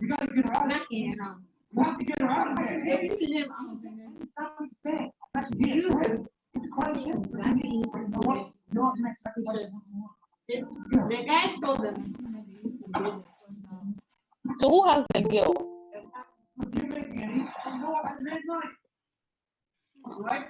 You gotta get around it. You have to get around it. That's it. It's a question. You don't make second question. The guy told them. So who has the girl? You're making it. You know what? That's right. Right?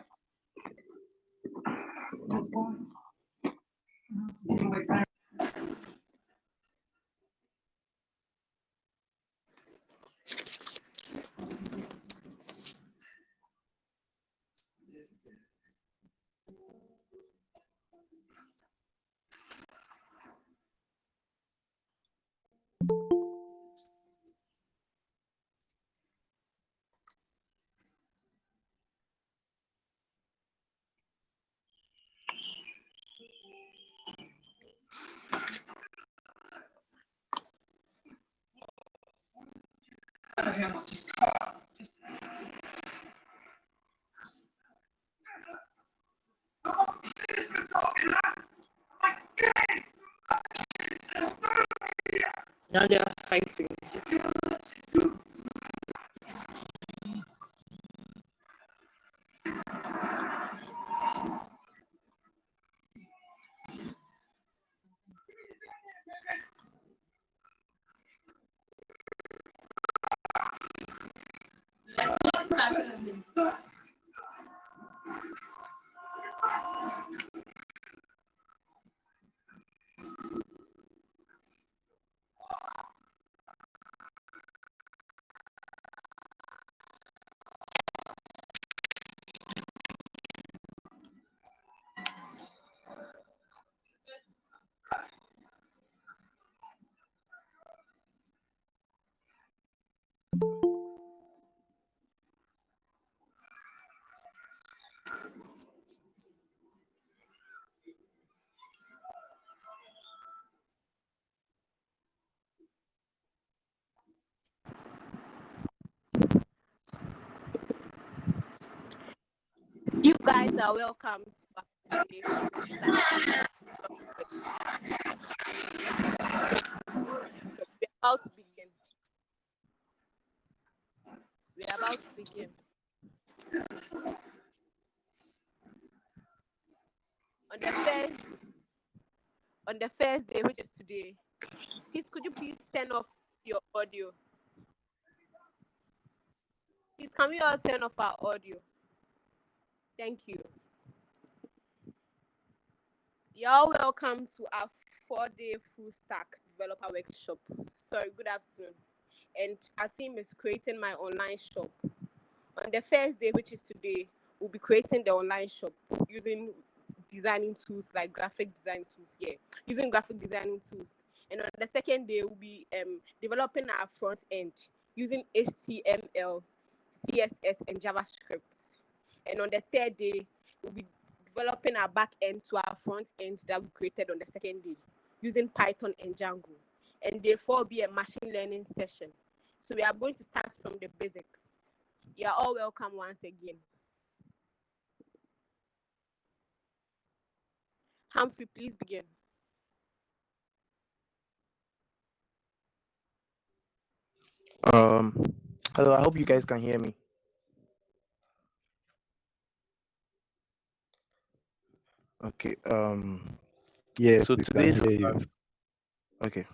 Now they are fighting. You guys are welcome to our We're about to begin. We're about to begin. On the first day, which is today, Please, could you please turn off your audio? Please, can we all turn off our audio? Thank you. You're all welcome to our 4-day full stack developer workshop. Sorry, good afternoon. And our theme is creating my online shop. On the first day, which is today, we'll be creating the online shop using designing tools like graphic design tools. Using graphic designing tools. And on the second day, we'll be developing our front end using HTML, CSS, and JavaScript. And on the third day, we'll be developing our back end to our front end that we created on the second day using Python and Django. And day 4 will be a machine learning session. So we are going to start from the basics. You are all welcome once again. Humphrey, please begin. Hello, I hope you guys can hear me. Okay. Yes, So we can today's hear you. class. Okay.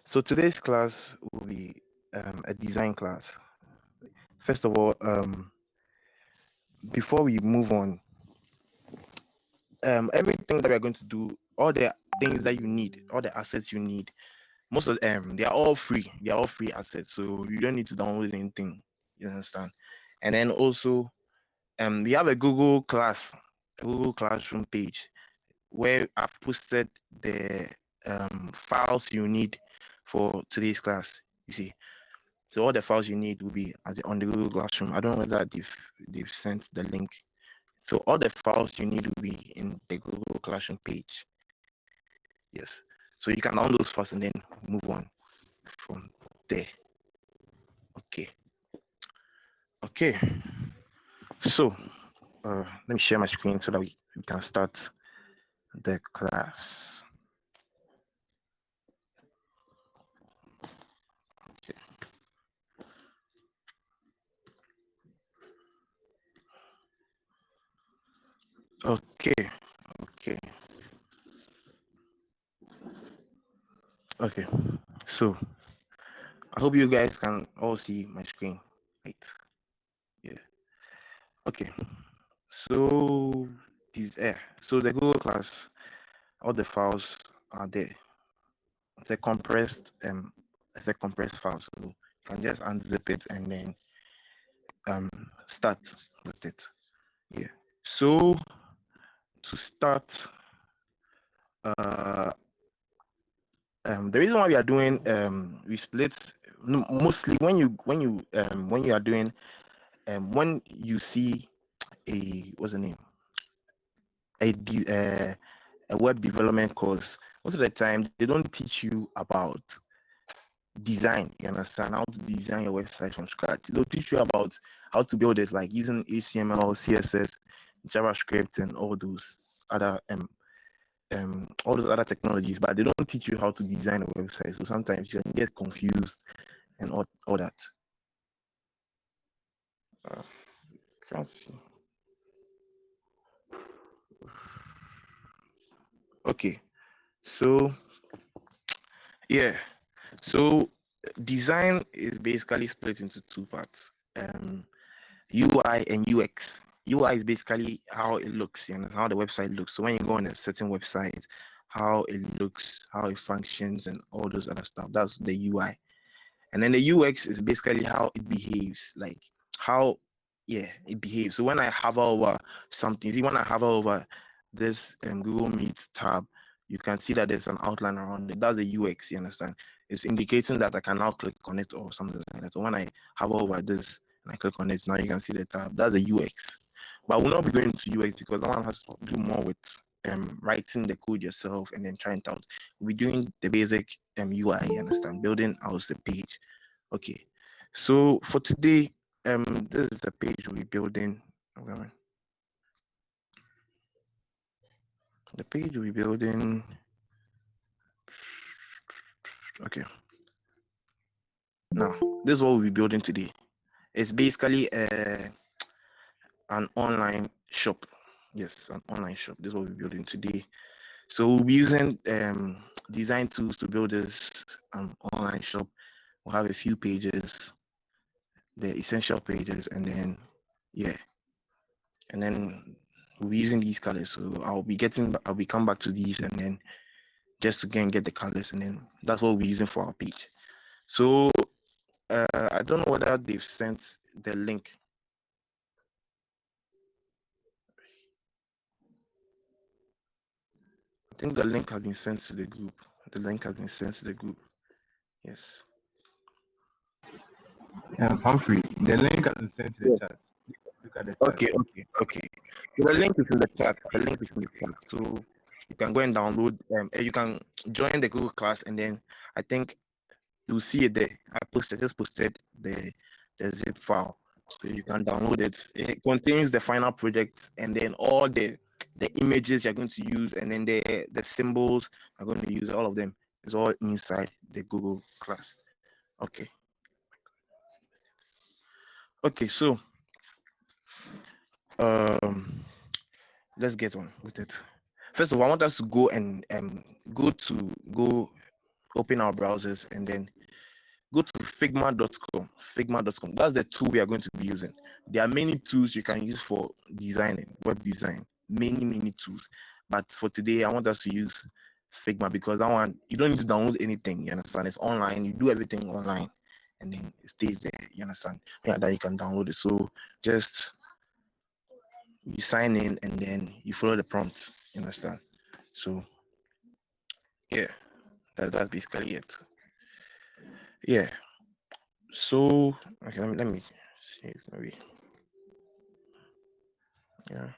So today's class will be a design class. First of all, before we move on, everything that we're going to do, all the things that you need, all the assets you need, most of them they are all free. They are all free assets, so you don't need to download anything. You understand? And then also, we have a Google Classroom page where I've posted the files you need for today's class. You see, so all the files you need will be on the Google Classroom. I don't know whether they've sent the link. So all the files you need will be in the Google Classroom page. Yes. So you can download those files and then move on from there. Okay. Okay. So let me share my screen so that we can start the class. Okay. Okay. So I hope you guys can all see my screen. Right. Yeah. Okay. So so the Google class, all the files are there. It's a compressed file. So you can just unzip it and then start with it. Yeah. So to start, the reason why we are doing we split mostly when you are doing when you see what's the name a web development course, most of the time they don't teach you about design. You understand how to design your website from scratch. They'll teach you about how to build it, like using HTML, CSS, JavaScript, and all those other technologies, but they don't teach you how to design a website. So sometimes you can get confused and all that. Can't see. Okay, so yeah, so design is basically split into two parts: UI and UX. UI is basically how it looks, how the website looks. So when you go on a certain website, how it looks, how it functions, and all those other stuff. That's the UI. And then the UX is basically how it behaves, like how it behaves. So when I hover over something, if you want to hover over this Google Meet tab, you can see that there's an outline around it. That's the UX, you understand? It's indicating that I can now click on it or something like that. So when I hover over this and I click on it, now you can see the tab. That's the UX. But we'll not be going to UX because that one has to do more with writing the code yourself and then trying it out. We're doing the basic UI, you understand? Building out the page. Okay. So for today, this is the page we're building. The page we're building. Okay. Now, this is what we'll be building today. It's basically an online shop. Yes, an online shop. This is what we're building today. So we'll be using design tools to build this online shop. We'll have a few pages, the essential pages, and then and then we'll be using these colors. So I'll be come back to these, and then just again get the colors, and then that's what we'll be using for our page. So I don't know whether they've sent the link. I think the link has been sent to the group. The link has been sent to the group. Yes. Humphrey, the link has been sent to the chat. Look at the chat. Okay. So the link is in the chat. So you can go and download. You can join the Google class, and then I think you'll see it there. I just posted the zip file, so you can download it. It contains the final project, and then all the images you're going to use, and then the symbols are going to use. All of them is all inside the Google class. Okay, so let's get on with it. First of all, I want us to go and go open our browsers, and then go to figma.com. Figma.com. That's the tool we are going to be using. There are many tools you can use for designing, web design. Many tools. But for today, I want us to use Figma, because that one, you don't need to download anything. You understand? It's online. You do everything online, and then it stays there. You understand? Yeah, that you can download it. So just you sign in, and then you follow the prompt. You understand? So yeah, that's basically it. Yeah. So okay, let me see if maybe yeah.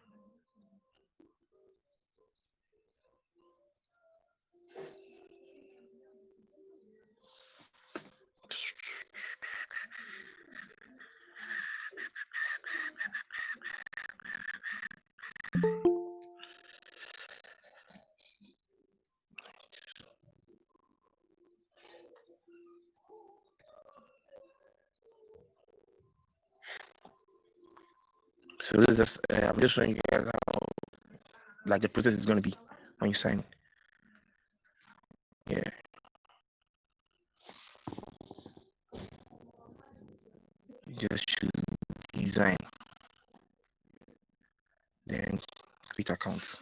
So this is just I'm just showing you guys how like the process is going to be when you sign. Yeah. You just choose design, then create account.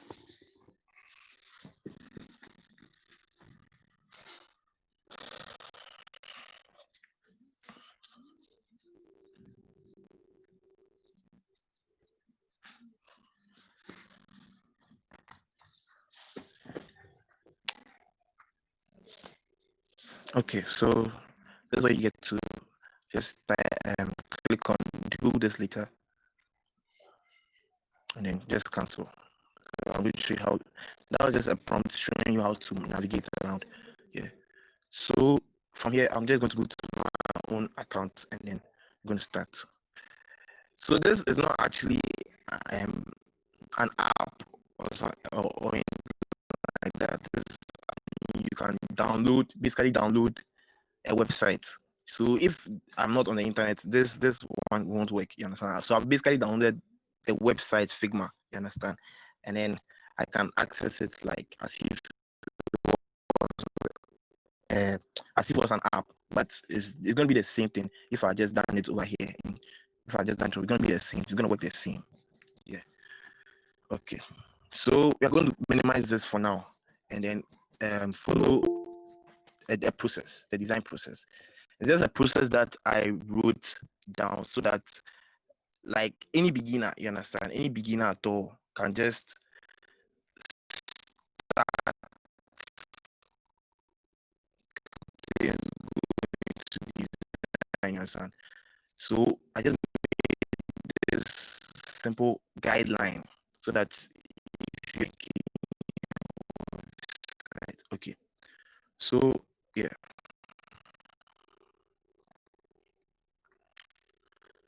Okay, so that's where you get to just click on do this later, and then just cancel. I'm going to show you how. That was just a prompt showing you how to navigate around. Yeah. So from here, I'm just going to go to my own account, and then I'm going to start. So this is not actually an app or something or anything like that. You can basically download a website. So if I'm not on the internet, this one won't work. You understand? So I've basically downloaded the website Figma. You understand? And then I can access it like as if it was an app, but it's going to be the same thing if I just done it over here. If I just done it, it's going to be the same. It's going to work the same. Yeah. Okay. So we're going to minimize this for now, and then follow the process, the design process. It's just a process that I wrote down so that like any beginner, you understand, any beginner at all can just start going to design, you understand. So I just made this simple guideline so that if you okay. So yeah.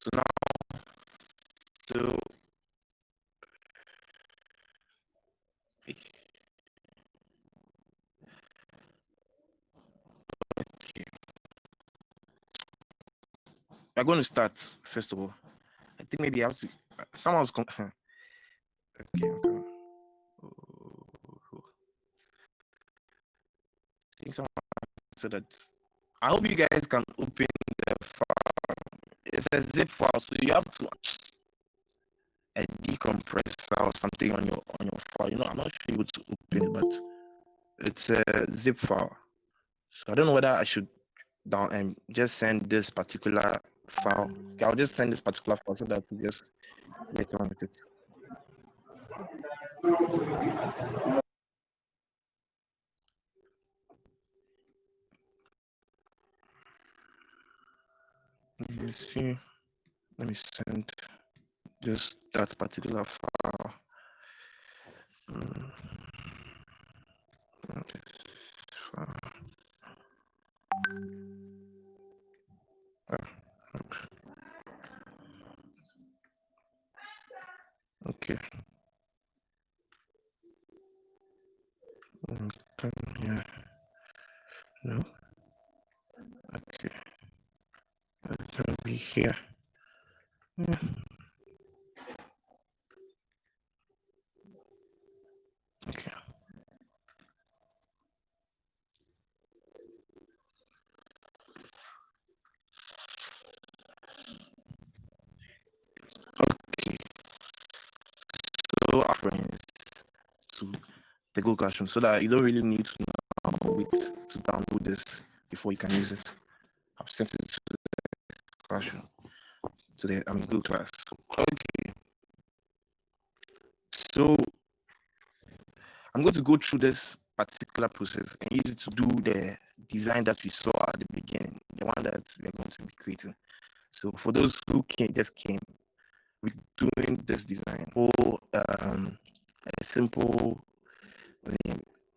So now so okay. We're going to start first of all. I think maybe I have to someone's okay, I'm coming. think someone said that. I hope you guys can open the file. It's a zip file, so you have to a decompressor or something on your file. I'm not sure able to open it, but it's a zip file. So I don't know whether I should down and just send this particular file. Okay, I'll just send this particular file so that we just get on with it. Let me see. Let me send just that particular file. Okay. Come here. No. Okay. It's gonna be here. Yeah. Okay. Okay. So our friends to the Google Classroom so that you don't really need to now wait to download this before you can use it. I've sent it to the Classroom. To the Google Class. Okay. So I'm going to go through this particular process and use it to do the design that we saw at the beginning, the one that we are going to be creating. So for those who just came, we're doing this design for a simple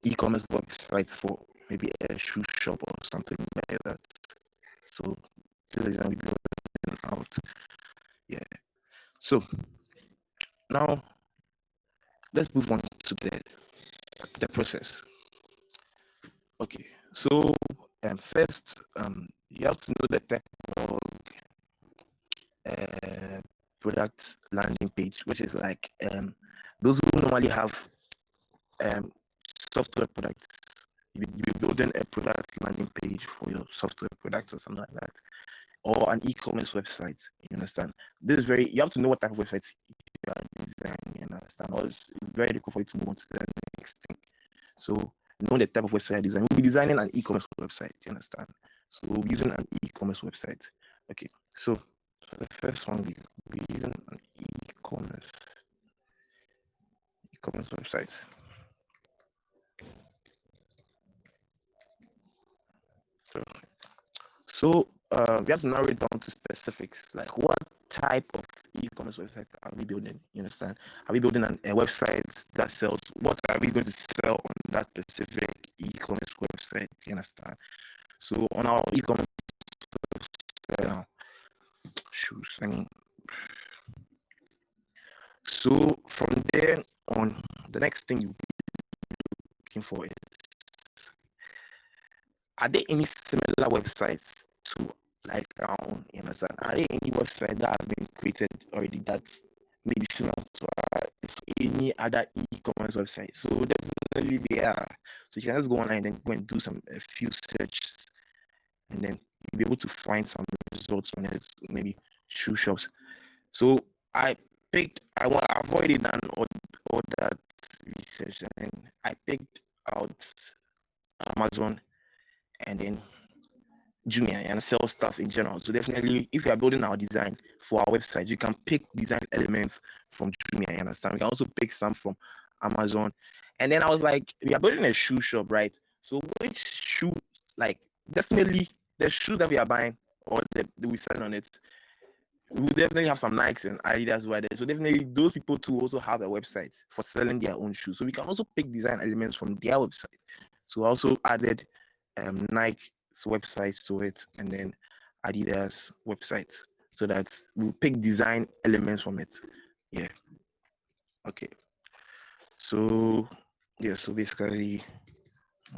e-commerce website for maybe a shoe shop or something like that. So this design will be going out. Yeah. So now let's move on to the process. Okay, so first you have to know the TechWorld product landing page, which is like those who normally have software products. You're building a product landing page for your software products or something like that, or an e-commerce website. You understand? This is you have to know what type of websites you are designing. You understand? Or it's very difficult for you to move on to the next thing. So know the type of website design. We'll be designing an e-commerce website. You understand? So we'll be using an e-commerce website. Okay. So the first one we'll be using an e-commerce website. So we have to narrow it down to specifics, like what type of e-commerce website are we building? You understand? Are we building a website that sells? What are we going to sell on that specific e-commerce website? You understand? So on our e-commerce website, shoes. So from there on, the next thing you'll be looking for is, are there any similar websites to like our own? You understand? Are there any websites that have been created already that's maybe similar to any other e-commerce website? So definitely there are. So you can just go online and then go and do a few searches, and then you'll be able to find some results on it, maybe shoe shops. So I avoided all that research, and I picked out Amazon and then Jumia and sell stuff in general. So definitely, if you are building our design for our website, you can pick design elements from Jumia. You understand? We can also pick some from Amazon. And then I was like, we are building a shoe shop, right? So which shoe, like definitely the shoe that we are buying or that we sell on it, we will definitely have some Nikes and Adidas right there. So definitely those people too also have a website for selling their own shoes. So we can also pick design elements from their website. So I also added Nike's website to it and then Adidas website so that we'll pick design elements from it. Yeah. Okay. So yeah, so basically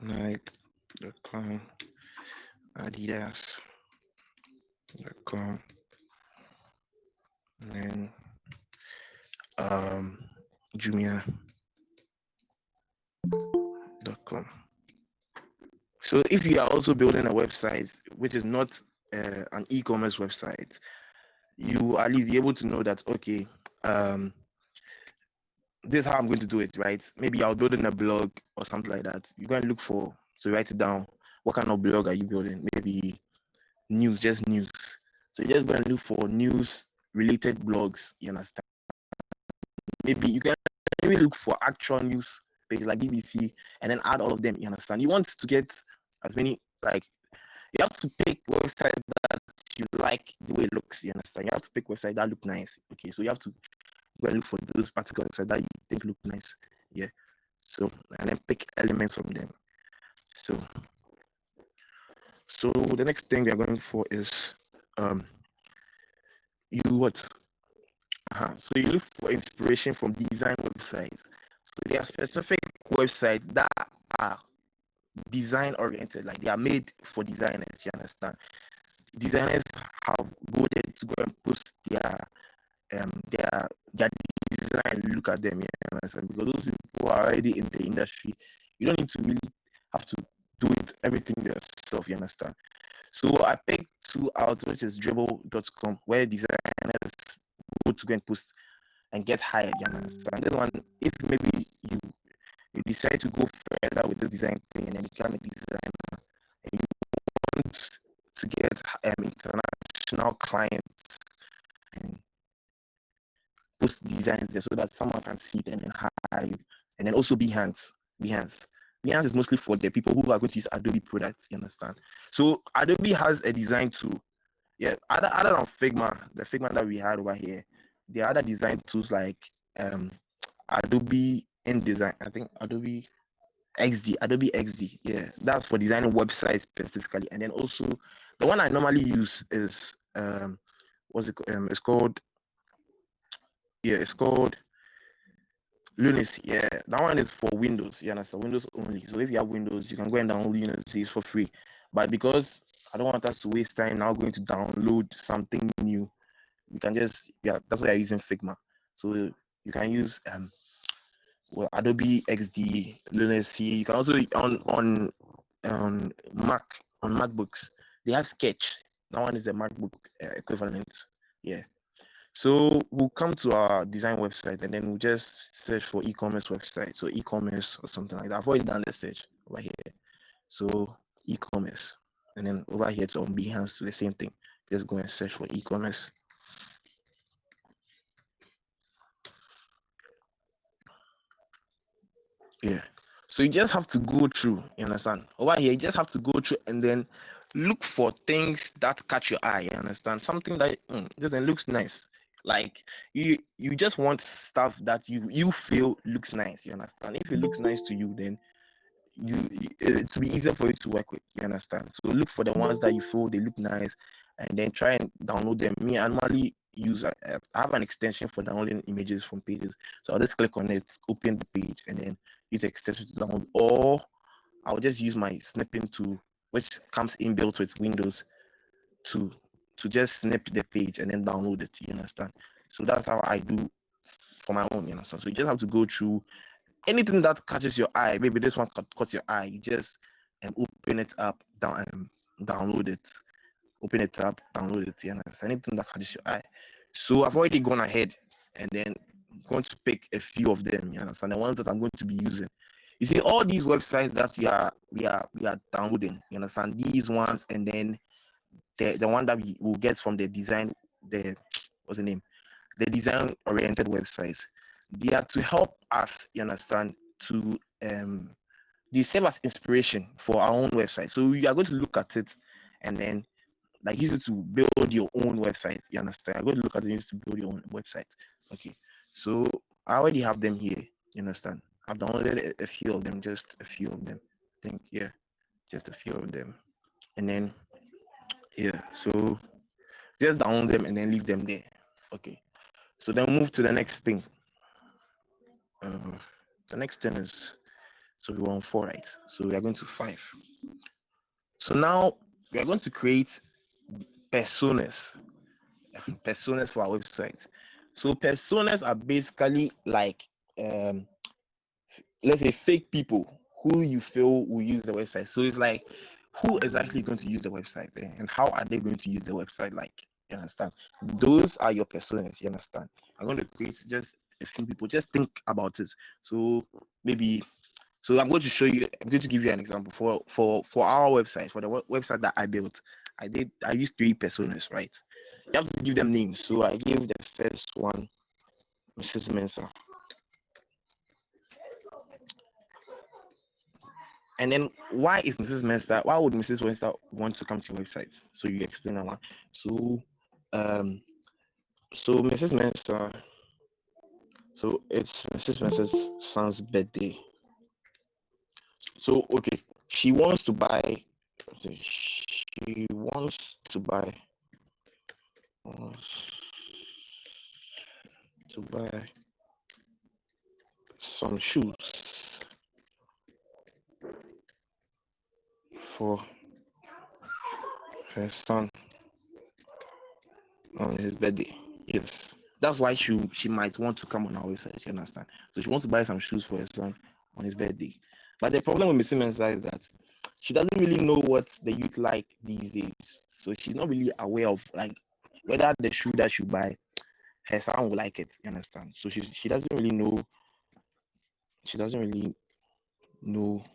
Nike.com, Adidas.com, and then Jumia.com. So if you are also building a website which is not an e-commerce website, you will at least be able to know that, okay, this is how I'm going to do it, right? Maybe I'll build in a blog or something like that. You're going to look for, so write it down. What kind of blog are you building? Maybe news, just news. So you're just going to look for news related blogs, you understand? Maybe you can maybe look for actual news pages like BBC and then add all of them, you understand? You want to get as many, like, you have to pick websites that you like the way it looks, you understand? You have to pick websites that look nice. Okay, so you have to go and look for those particular websites that you think look nice. Yeah. So and then pick elements from them. So the next thing we are going for is you what? So you look for inspiration from design websites. So there are specific websites that are design oriented, like they are made for designers, you understand? Designers have go there to go and post their design, look at them, you understand? Because those people are already in the industry. You don't need to really have to do it everything yourself, you understand? So I picked two out, which is dribble.com, where designers go to go and post and get hired, you understand? This one, if maybe you decide to go further with the design thing and then become a designer and you want to get international clients and post designs there so that someone can see them and hire you. And then also Behance is mostly for the people who are going to use Adobe products, you understand? So Adobe has a design tool. Yeah, other than Figma, the Figma that we had over here, there are other design tools like Adobe InDesign, I think Adobe XD. Yeah, that's for designing websites specifically. And then also the one I normally use is it's called Lunacy. Yeah, that one is for Windows. You understand? Windows only. So if you have Windows, you can go and download Lunacy. It's for free. But because I don't want us to waste time now going to download something new, we can just that's why I'm using Figma. So you can use Adobe XD, Lunacy. You can also on MacBooks they have Sketch. That one is the MacBook equivalent. Yeah. So we'll come to our design website and then we'll just search for e-commerce website. So e-commerce or something like that. I've already done the search over here. So e-commerce. And then over here it's on Behance, the same thing. Just go and search for e-commerce. Yeah. So you just have to go through, you understand? Over here, you just have to go through and then look for things that catch your eye, you understand? Something that doesn't looks nice. Like you just want stuff that you feel looks nice, you understand? If it looks nice to you, then it will be easier for you to work with, you understand? So look for the ones that you feel they look nice and then try and download them. Me, I normally use I have an extension for downloading images from pages. So I'll just click on it, open the page, and then use the extension to download, or I'll just use my snipping tool, which comes inbuilt with Windows, to just snip the page and then download it, you understand? So that's how I do for my own, you understand? So you just have to go through anything that catches your eye. Maybe this one caught your eye. You just open it up, download it. Open it up, download it, you understand? Anything that catches your eye. So I've already gone ahead and then going to pick a few of them, you understand? The ones that I'm going to be using. You see, all these websites that we are downloading, you understand? These ones, and then the one that we will get from the design, what's the name? The design oriented websites. They are to help us, you understand, to they serve as inspiration for our own website. So we are going to look at it and then like use it to build your own website. You understand? I'm going to look at it, use to build your own website. Okay. So I already have them here. You understand? I've downloaded a few of them, just a few of them. I think, yeah, just a few of them. And then, yeah, so just download them and then leave them there. Okay. So then move to the next thing. The next thing is, so we were on 4, right? So we are going to 5. So now we are going to create personas for our website. So personas are basically like let's say fake people who you feel will use the website. So it's like, who is actually going to use the website, and how are they going to use the website? Like, you understand? Those are your personas. You understand? I'm going to create just a few people. Just think about it. So maybe. So I'm going to show you. I'm going to give you an example for our website, for the website that I built. I used 3 personas, right? You have to give them names. So I gave the first one Mrs. Mensah. And then why is Mrs. Mensah? Why would Mrs. Mensah want to come to your website? So you explain that one. So Mrs. Mensah. So it's Mrs. Mensah's son's birthday. So okay, she wants to buy. She wants to buy. To buy some shoes for her son on his birthday. Yes, that's why she might want to come on our website. You understand? So she wants to buy some shoes for her son on his birthday. But the problem with Miss Mensa is that she doesn't really know what the youth like these days. So she's not really aware of like whether the shoe that she buy, her son will like it. You understand? So she doesn't really know. She doesn't really know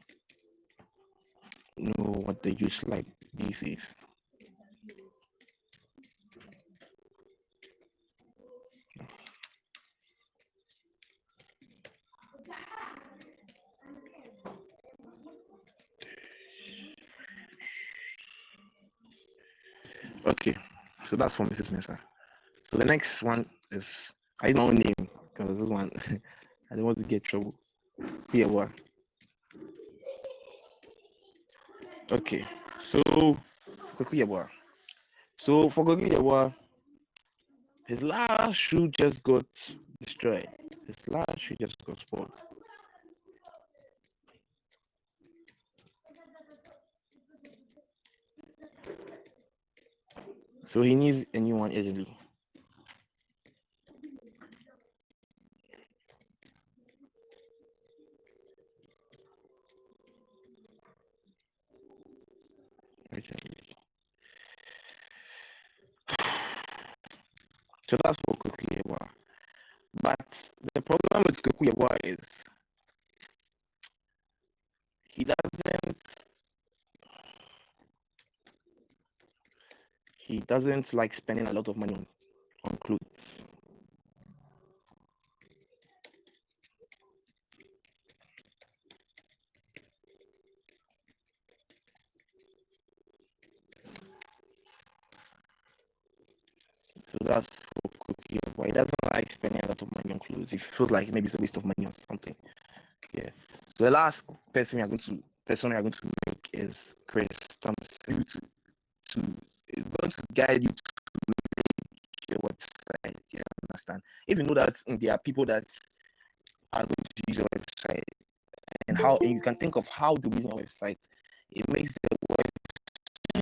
what the youth like these days. Okay, so that's for Mrs. Mensah. So the next one is, I use my own name because this one I don't want to get trouble. Yeboah. Okay, so Kweku Yeboah. So for Kweku Yeboah, his last shoe just got destroyed. His last shoe just got spoiled. So he needs a new one urgently. So that's for Kweku Yeboah. But the problem with Kweku Yeboah is he doesn't like spending a lot of money on clothes. So that's for Kweku Yeboah. He doesn't like spending a lot of money on clothes. He feels like maybe it's a waste of money or something. Yeah. So the last person we are going to make is Chris Thomas. It's going to guide you to make your website. You understand? If you know that there are people that are going to use your website, and you can think of how to use your website, it makes the web.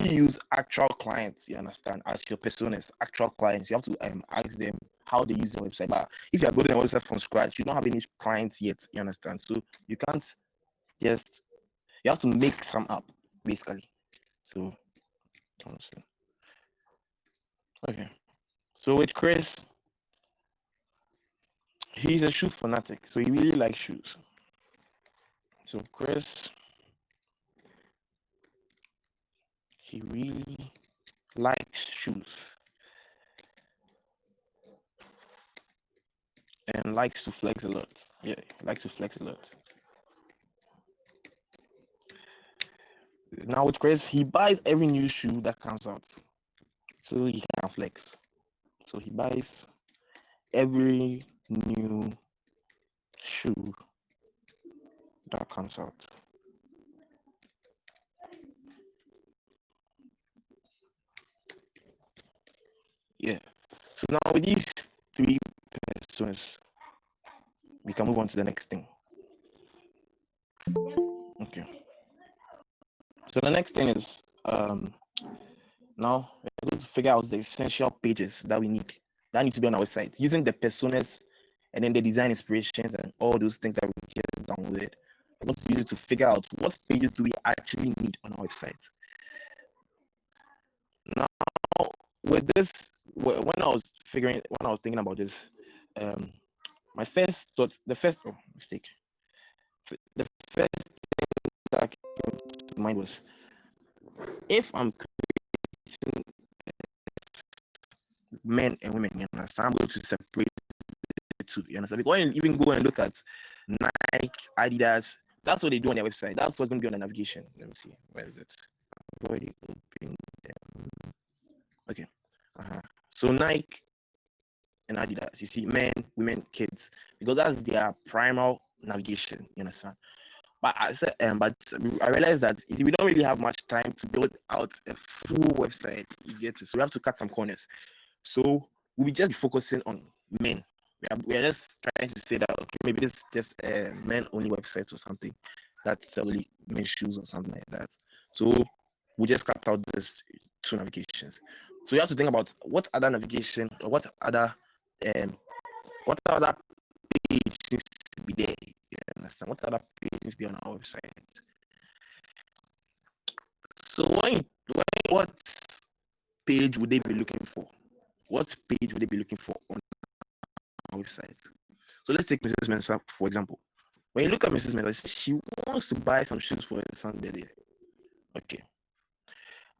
You use actual clients, you understand, as your personas, actual clients. You have to ask them how they use the website. But if you are building a website from scratch, you don't have any clients yet, you understand. So you can't just, you have to make some up, basically. So okay. So with Chris, he's a shoe fanatic, so he really likes shoes. So Chris, he really likes shoes and likes to flex a lot. Yeah, he likes to flex a lot. Now with Chris, he buys every new shoe that comes out, so he can flex. So he buys every new shoe that comes out. Yeah. So now with these 3 personas, we can move on to the next thing. Okay. So the next thing is now we're going to figure out the essential pages that we need to be on our site using the personas and then the design inspirations and all those things that we just downloaded. We're going to use you to figure out what pages do we actually need on our website. Now, with this, when I was thinking about this, my first thought, the first thing that came to mind was, if I'm creating men and women, you understand, I'm going to separate the two, you understand? Because when you even go and look at Nike, Adidas, that's what they do on their website. That's what's going to be on the navigation. Let me see, where is it? I've already opened them. Okay. So Nike and Adidas, you see, men, women, kids, because that's their primal navigation, you understand? But I said, but I realized that we don't really have much time to build out a full website. You get it? So we have to cut some corners. So we'll just be focusing on men. We are just trying to say that, okay, maybe this is just a men only website or something that's only men's shoes or something like that. So we just cut out these two navigations. So you have to think about what other navigation or what other page needs to be there. You understand? What other page needs to be on our website? So what page would they be looking for? What page would they be looking for on our website? So let's take Mrs. Mensah, for example. When you look at Mrs. Mensah, she wants to buy some shoes for her son's birthday. Okay.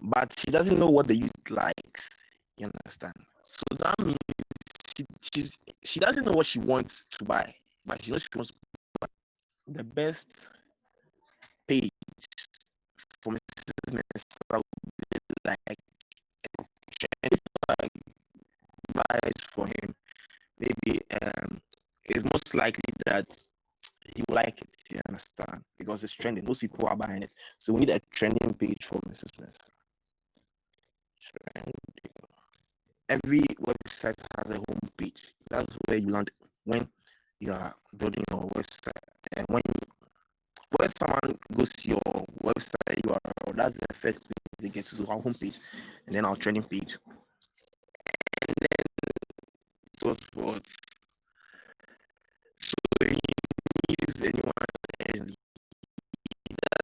But she doesn't know what the youth likes. You understand? So that means she doesn't know what she wants to buy, but she knows she wants to buy. The best page for Mrs. Mensah would be like buys for him. Maybe it's most likely that he will like it. You understand? Because it's trending. Most people are buying it. So we need a trending page for Mrs. Mensah. Every website has a home page. That's where you land when you are building your website. And when someone goes to your website URL, that's the first page they get to. So our home page, and then our trending page, and then so forth. So is anyone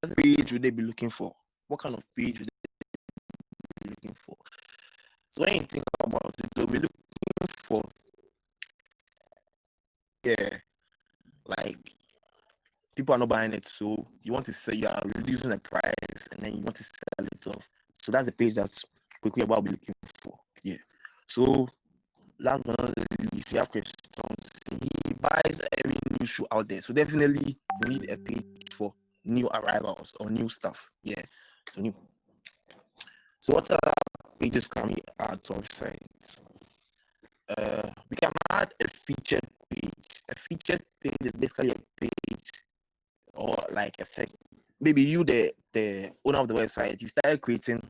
that's page would they be looking for? What kind of page would they be looking for? So when you think about it, they'll be looking for like people are not buying it, so you want to say you are reducing the price and then you want to sell it off. So that's the page that's Kweku Yeboah will be looking for. Yeah. So last but not least, we have questions. He buys every new shoe out there. So definitely we need a page for new arrivals or new stuff. Yeah. So new. So what other pages can we add to our site? We can add a featured page. A featured page is basically a page or like a sec. Maybe you, the owner of the website, you started creating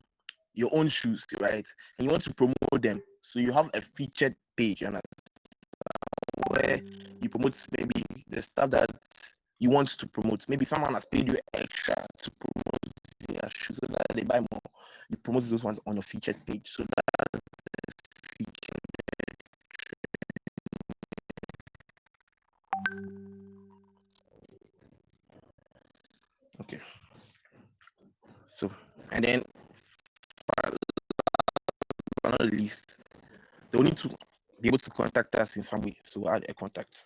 your own shoes, right? And you want to promote them. So you have a featured page, you know, where you promote maybe the stuff that you want to promote. Maybe someone has paid you extra to promote their shoes so that they buy more. You promote those ones on your featured page. So that's the featured. Okay. So, and then not least, they'll need to be able to contact us in some way. So we'll add a contact.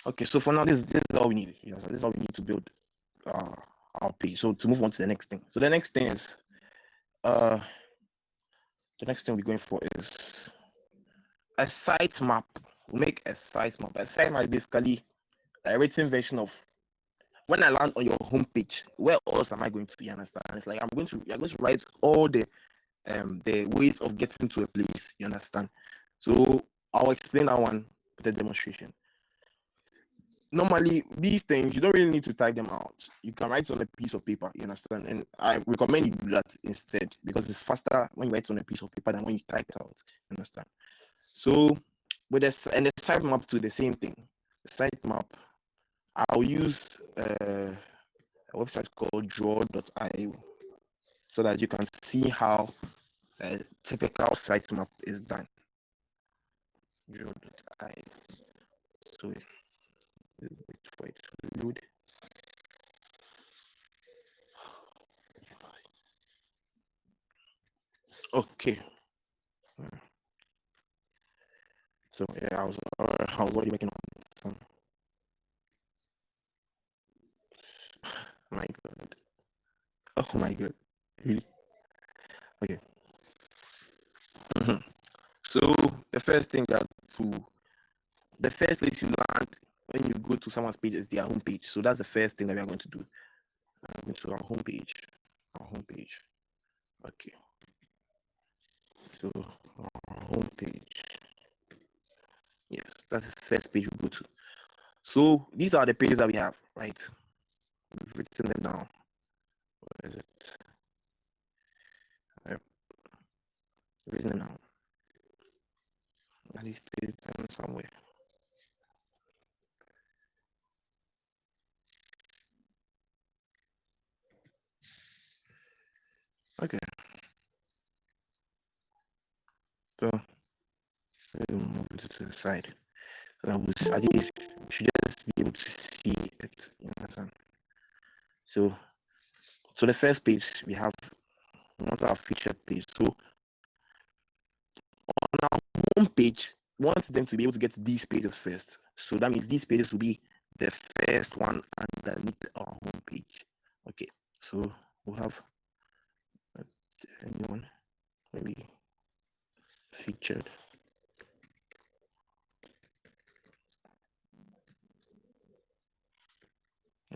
Okay, so for now, this is all we need. This is all we need to build our page. So to move on to the next thing. So the next thing is the next thing we're going for is a site map. We'll make a site map. A site map is basically a written version of when I land on your homepage. Where else am I going to? You understand? It's like you're going to write all the ways of getting to a place. You understand? So I'll explain that one with the demonstration. Normally, these things you don't really need to type them out. You can write on a piece of paper. You understand? And I recommend you do that instead because it's faster when you write on a piece of paper than when you type it out. You understand? So with this and the site map to the same thing. The site map, I'll use a website called draw.io so that you can see how a typical site map is done. Draw.io. So Wait for it to load. Okay. So yeah, I was already working on some. My God. Oh my God. Really? Okay. So the first thing the first place you land when you go to someone's page is their homepage. So that's the first thing that we are going to do. I'm going to our homepage. Our homepage. Okay. So our homepage. Yes, that's the first page we go to. So these are the pages that we have, right? We've written them down. Where is it? I've written them down. At least paste them somewhere. Okay. So let me move it to the side. So that at least we should just be able to see it. You understand? So the first page we have not our featured page. So on our home page, we want them to be able to get to these pages first. So that means these pages will be the first one underneath our home page. Okay. So we'll have anyone maybe featured.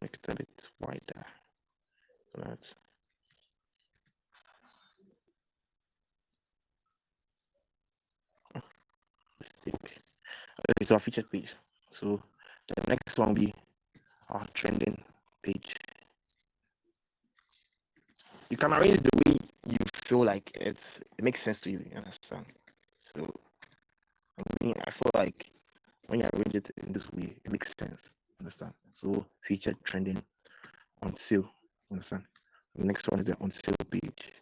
Make it a bit wider. Right. Mistake. Okay, so our featured page. So the next one will be our trending page. You can arrange the way you feel like it makes sense to you. You understand? So I feel like when you arrange it in this way, it makes sense. Understand? So featured, trending, on sale. Understand? The next one is the on sale page.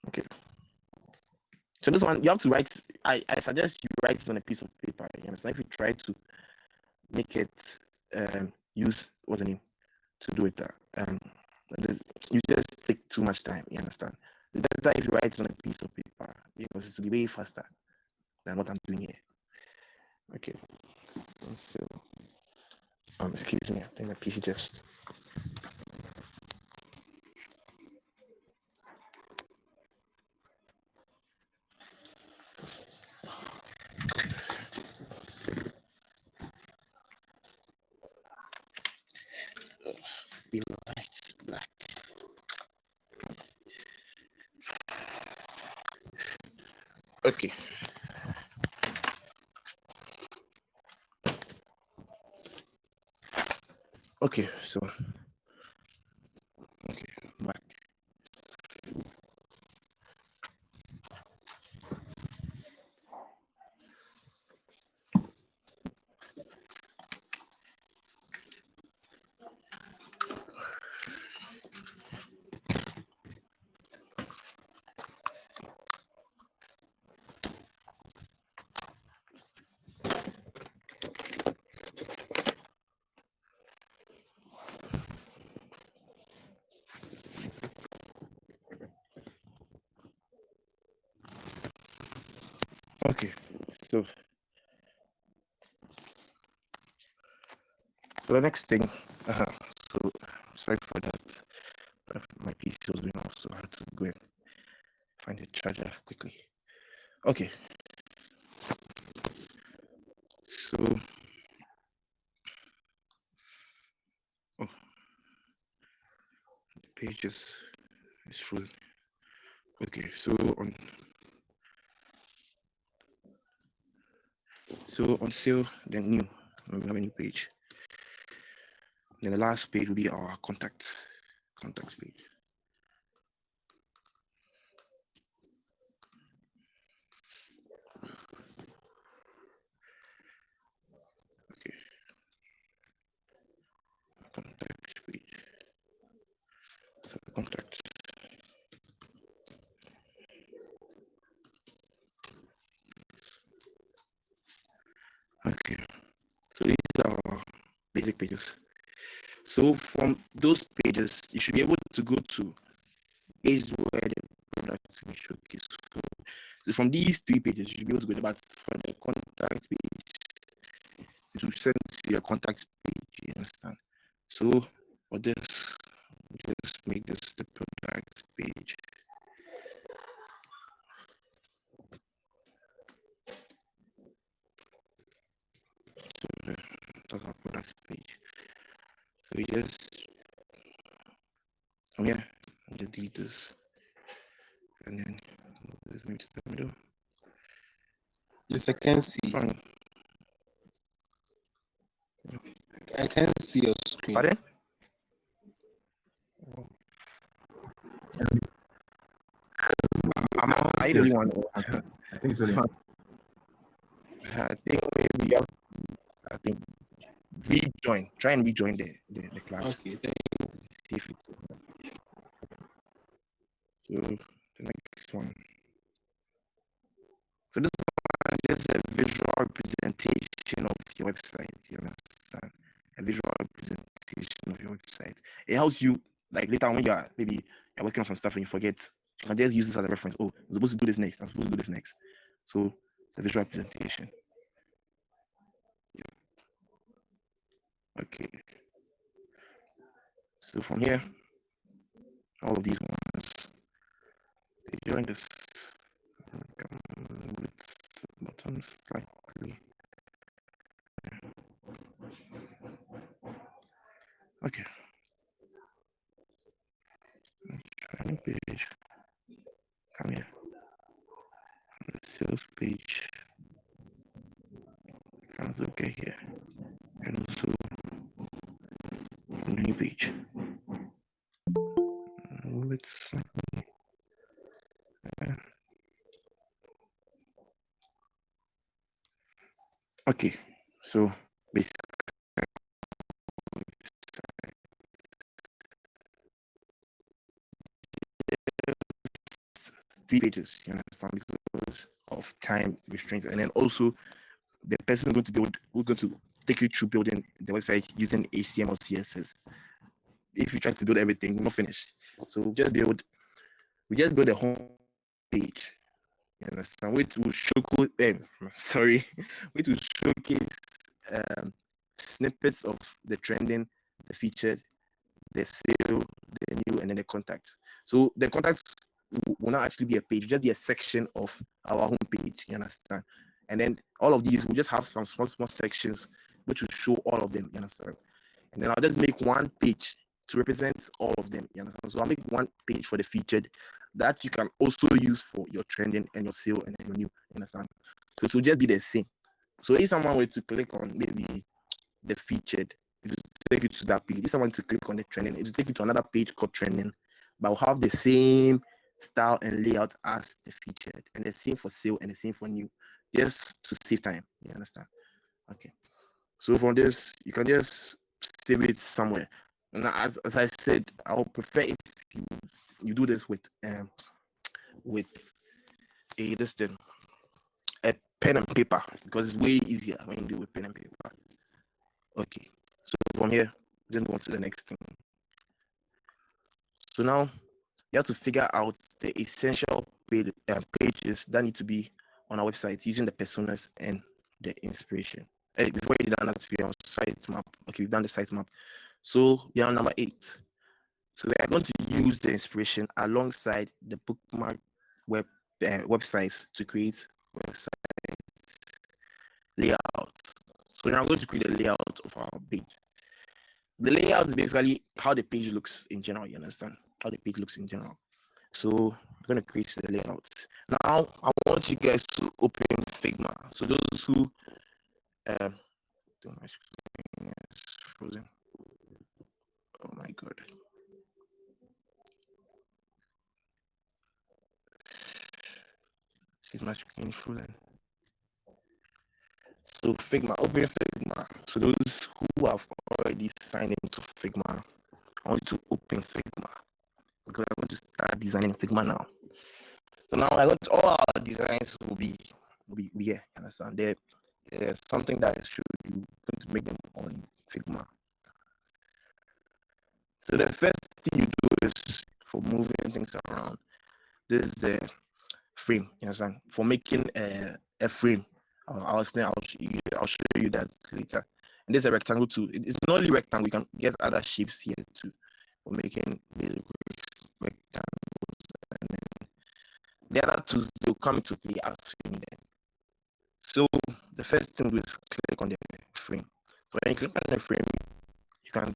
Okay. So this one you have to write. I suggest you write it on a piece of paper. You understand? If you try to make it use what's the name to do it you just take too much time. You understand? The better if you write it on a piece of paper because it's will be way faster than what I'm doing here. Okay. So excuse me, I think my PC just. Be white, black. Okay. Okay, so okay, black. Okay, so the next thing, so sorry for that. My PC was going off, so I had to go and find a charger quickly. Okay, so the page is full. Okay, so on sale, then new. We have a new page. Then the last page will be our contacts page. Okay. Contact page. basic pages. So from those pages, you should be able to go to page where the products will be showcased. So from these 3 pages, you should be able to go to, but for the contact page, it will send to your contact page, you understand? So for this, just make this the product page. So that's our product page. So you just come here, just delete this, and then let's move to the middle. Yes, I can see. Fine. I can see your screen. Pardon? Are you the only one? I think so. I think maybe you have, I think rejoin. Try and rejoin the class. Okay, thank you. See if it. So the next one. So this one is just a visual representation of your website. You understand? A visual representation of your website. It helps you, like later when you're maybe you're working on some stuff and you forget, you can just use this as a reference. Oh, I'm supposed to do this next. I'm supposed to do this next. So it's a visual representation. Okay. So from here, all of these ones, they join this with buttons slightly. Okay. Training page. Come here. The sales page. Comes okay here. And also the new page. Let's okay, so basically 3 pages, you understand, because of time restraints, and then also the person going to build, we're going to take you through building the website using HTML, CSS. If you try to build everything, we're not finished. So we just build a home page. You understand? Which will which will showcase snippets of the trending, the featured, the sale, the new, and then the contact. So the contact will not actually be a page, just be a section of our home page. You understand? And then all of these will just have some small sections which will show all of them. You understand? And then I'll just make one page to represent all of them. You understand? So I'll make one page for the featured that you can also use for your trending and your sale and your new. You understand? So it will just be the same. So if someone were to click on maybe the featured, it will take you to that page. If someone to click on the trending, it will take you to another page called trending, but will have the same style and layout as the featured, and the same for sale and the same for new, just to save time. You understand? Okay. So from this, you can just save it somewhere. And as I said, I would prefer if you do this with a pen and paper, because it's way easier when you do it with pen and paper. Okay. So from here, just go on to the next thing. So now you have to figure out the essential pages that need to be on our website using the personas and the inspiration. Before you done that, we are on site map. Okay, we've done the site map. So we are on number 8. So we are going to use the inspiration alongside the bookmark websites to create website layouts. So now I'm going to create a layout of our page. The layout is basically how the page looks in general. You understand? How the page looks in general. So I'm going to create the layout. Now I want you guys to open Figma. So those who my screen is frozen. Oh my god. My screen is frozen. So Figma, open Figma. So those who have already signed into Figma, I want you to open Figma, because I'm going to start designing Figma now. So now I want all our designs will be here. Understand? There's something that I showed you, going to make them all in Figma. So the first thing you do is for moving things around. This is the frame. You understand? For making a frame, I'll explain. I'll show you that later. And there's a rectangle too. It's not only rectangle. You can get other shapes here too. For making basic rectangles, and then the other tools will come into play as you need them. So the first thing is click on the frame. So when you click on the frame, you can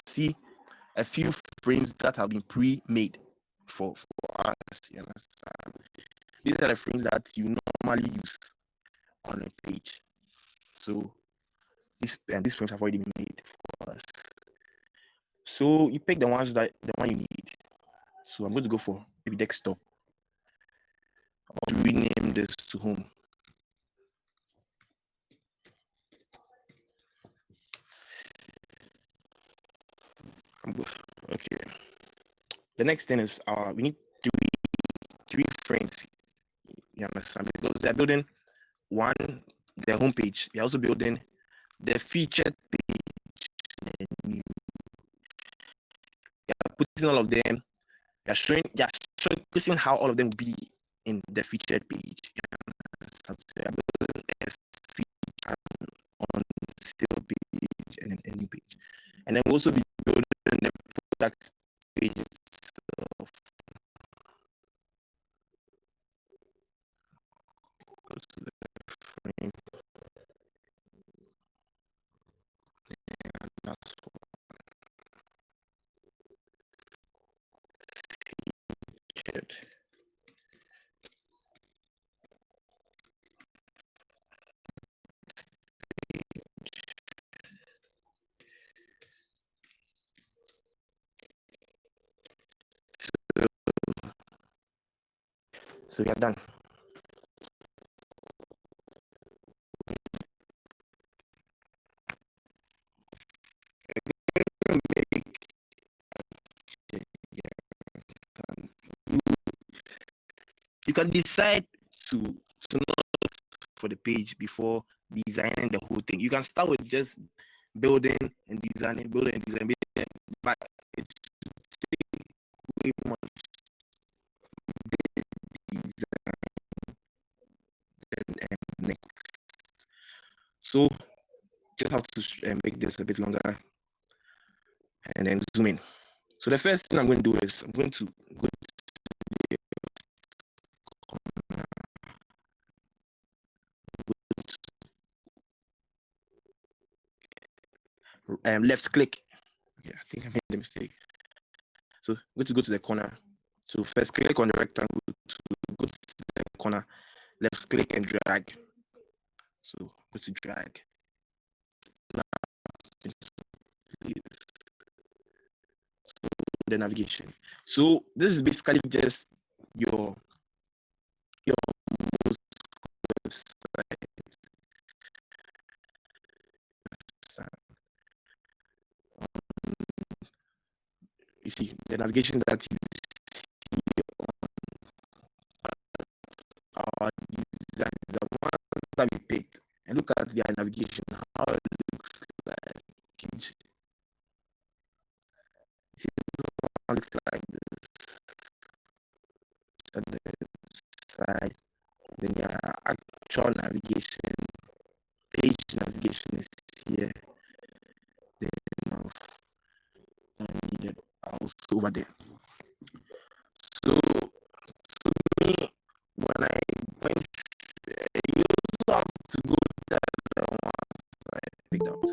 see a few frames that have been pre-made for us. You understand? These are the frames that you normally use on a page. So these frames have already been made for us. So you pick the one you need. So I'm going to go for maybe desktop. I'll rename this to home. Okay. The next thing is we need three frames. You understand? Because they're building the home page. We're also building the featured page menu. You're putting all of them. You're showing how all of them will be in the featured page. So you're building a feature on sale page and then a new page. And then we'll also be building the product page itself. Go to the frame. And that's featured. So we are done. You can decide to not for the page before designing the whole thing. You can start with just building and designing, but it takes way much design and next. So just have to make this a bit longer and then zoom in. So the first thing I'm going to do is I'm going to go to left click. Okay, I think I made a mistake. So I'm going to go to the corner. So first click on the rectangle to go to the corner, left click and drag. So go to drag. Now the navigation. So this is basically just your most website. You see the navigation that you see on our design, the ones that we picked, and look at their navigation, how it looks like. See, it looks like this. On the side, then your actual navigation, page navigation is here. Then I needed also over there. So me, when I went, you also have to go to the ones I picked out.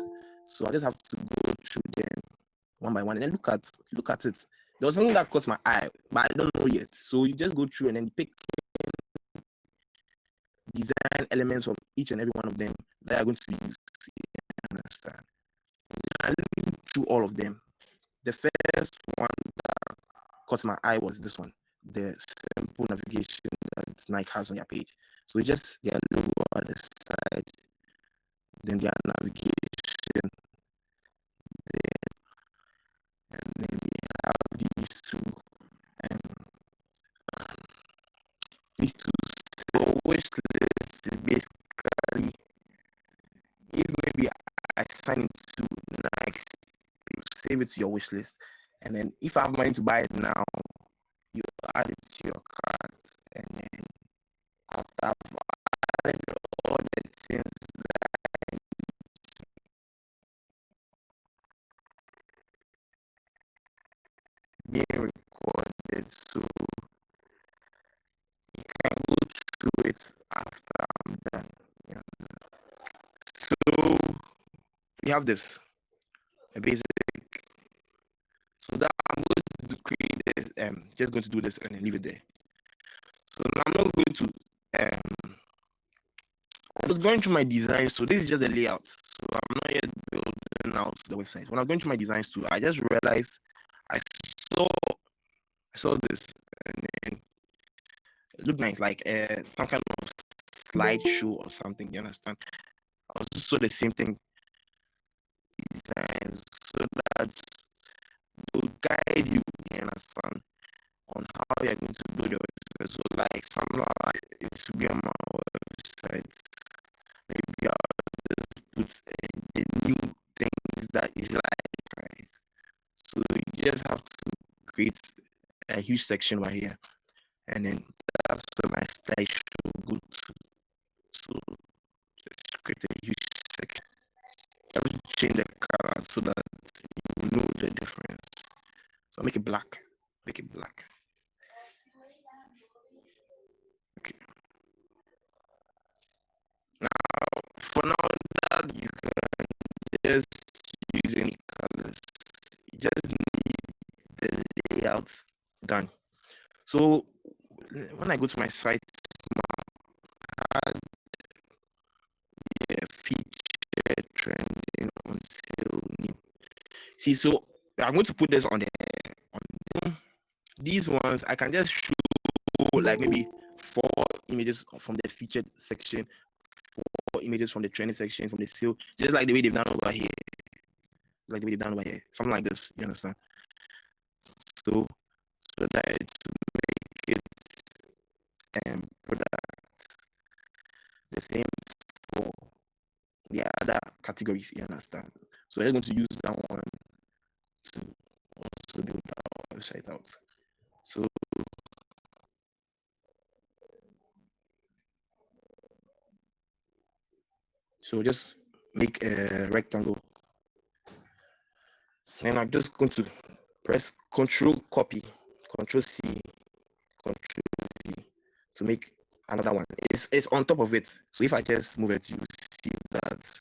So I just have to go through them one by one and then look at it. There was something that caught my eye, but I don't know yet. So you just go through and then pick design elements from each and every one of them that are going to be used. You understand? I looked through all of them. The first one that caught my eye was this one, the simple navigation that Nike has on your page. So just their logo at the side, then their navigation, and then we have these two. These two. So wish list is basically if maybe I sign save it to your wish list, and then if I have money to buy it now, you add it to your cart, and then after I've added all the things being recorded, so you can go through it after I'm done. Yeah. So we have this, a basic. So that I'm going to create this, just going to do this and then leave it there. So I'm not going to, I was going through my designs. So this is just the layout. So I'm not yet building out the website. When I was going through my designs too, I just realized I saw this, and then it looked nice, like some kind of slideshow or something. You understand? I also saw the same thing, designs, so that will guide you. You understand? On how you're going to build your website. So like something like it should be on my website. Maybe I'll just put the new things that you like, right? So you just have to create a huge section right here, and then that's where my slideshow go to. So just create a huge section. I have to change the color so that you know the difference. So make it black. Make it black. Okay. Now, for now, that you can just use any colors. You just need the layouts done. So when I go to my site, feature trending on sale new. See, so I'm going to put this on these ones. I can just show like maybe 4 images from the featured section, 4 images from the trending section, from the sale, just like the way they've done over here. Like the way they've done over here. Something like this, you understand? So that to make it product the same for the other categories, you understand? So we're going to use that one to also build our website out. So just make a rectangle. Then I'm just going to press Control Copy, Control C, Control V to make another one. It's on top of it. So if I just move it, you see that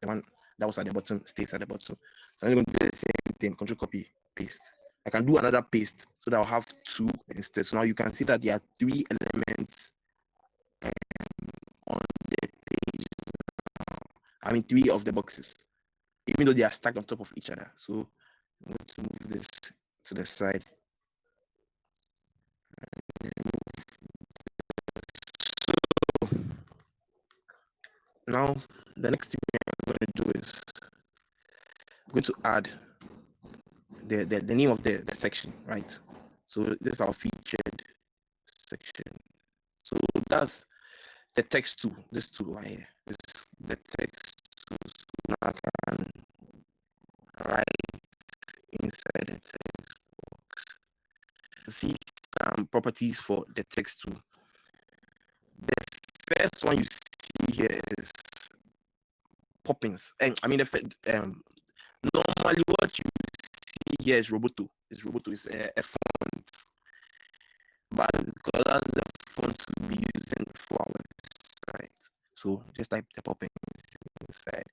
the one that was at the bottom stays at the bottom. So I'm going to do the same thing, Control Copy, Paste. I can do another paste so that I'll have 2 instead. So now you can see that there are 3 elements on the page. I mean 3 of the boxes, even though they are stacked on top of each other. So I'm going to move this to the side. So now the next thing I'm going to do is I'm going to add the name of the section, right? So this is our featured section. So that's the text tool. This tool right here. This is the text tool. So now I can write inside the text box. See properties for the text tool. The first one you see here is poppins. And I mean, normally what you see here is Roboto. It's a font, but because that's the font we'll be using for our website, so just type the poppins inside.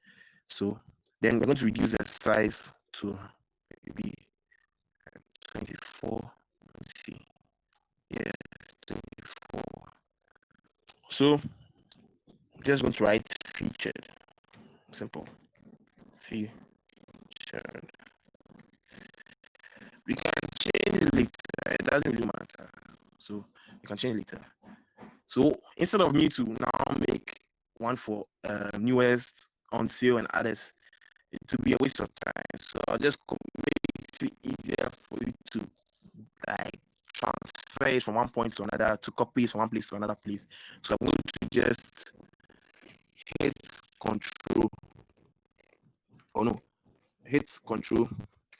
So then we're going to reduce the size to maybe 24. Let's see. Yeah, 24. So just going to write featured. Simple. Featured. We can change it later. It doesn't really matter. So you can change it later. So instead of me to now make one for newest, on sale, and others, it would be a waste of time. So I'll just make it easier for you to like transfer it from one point to another, to copy it from one place to another place. So I'm going to just hit Control. Oh no, hit control,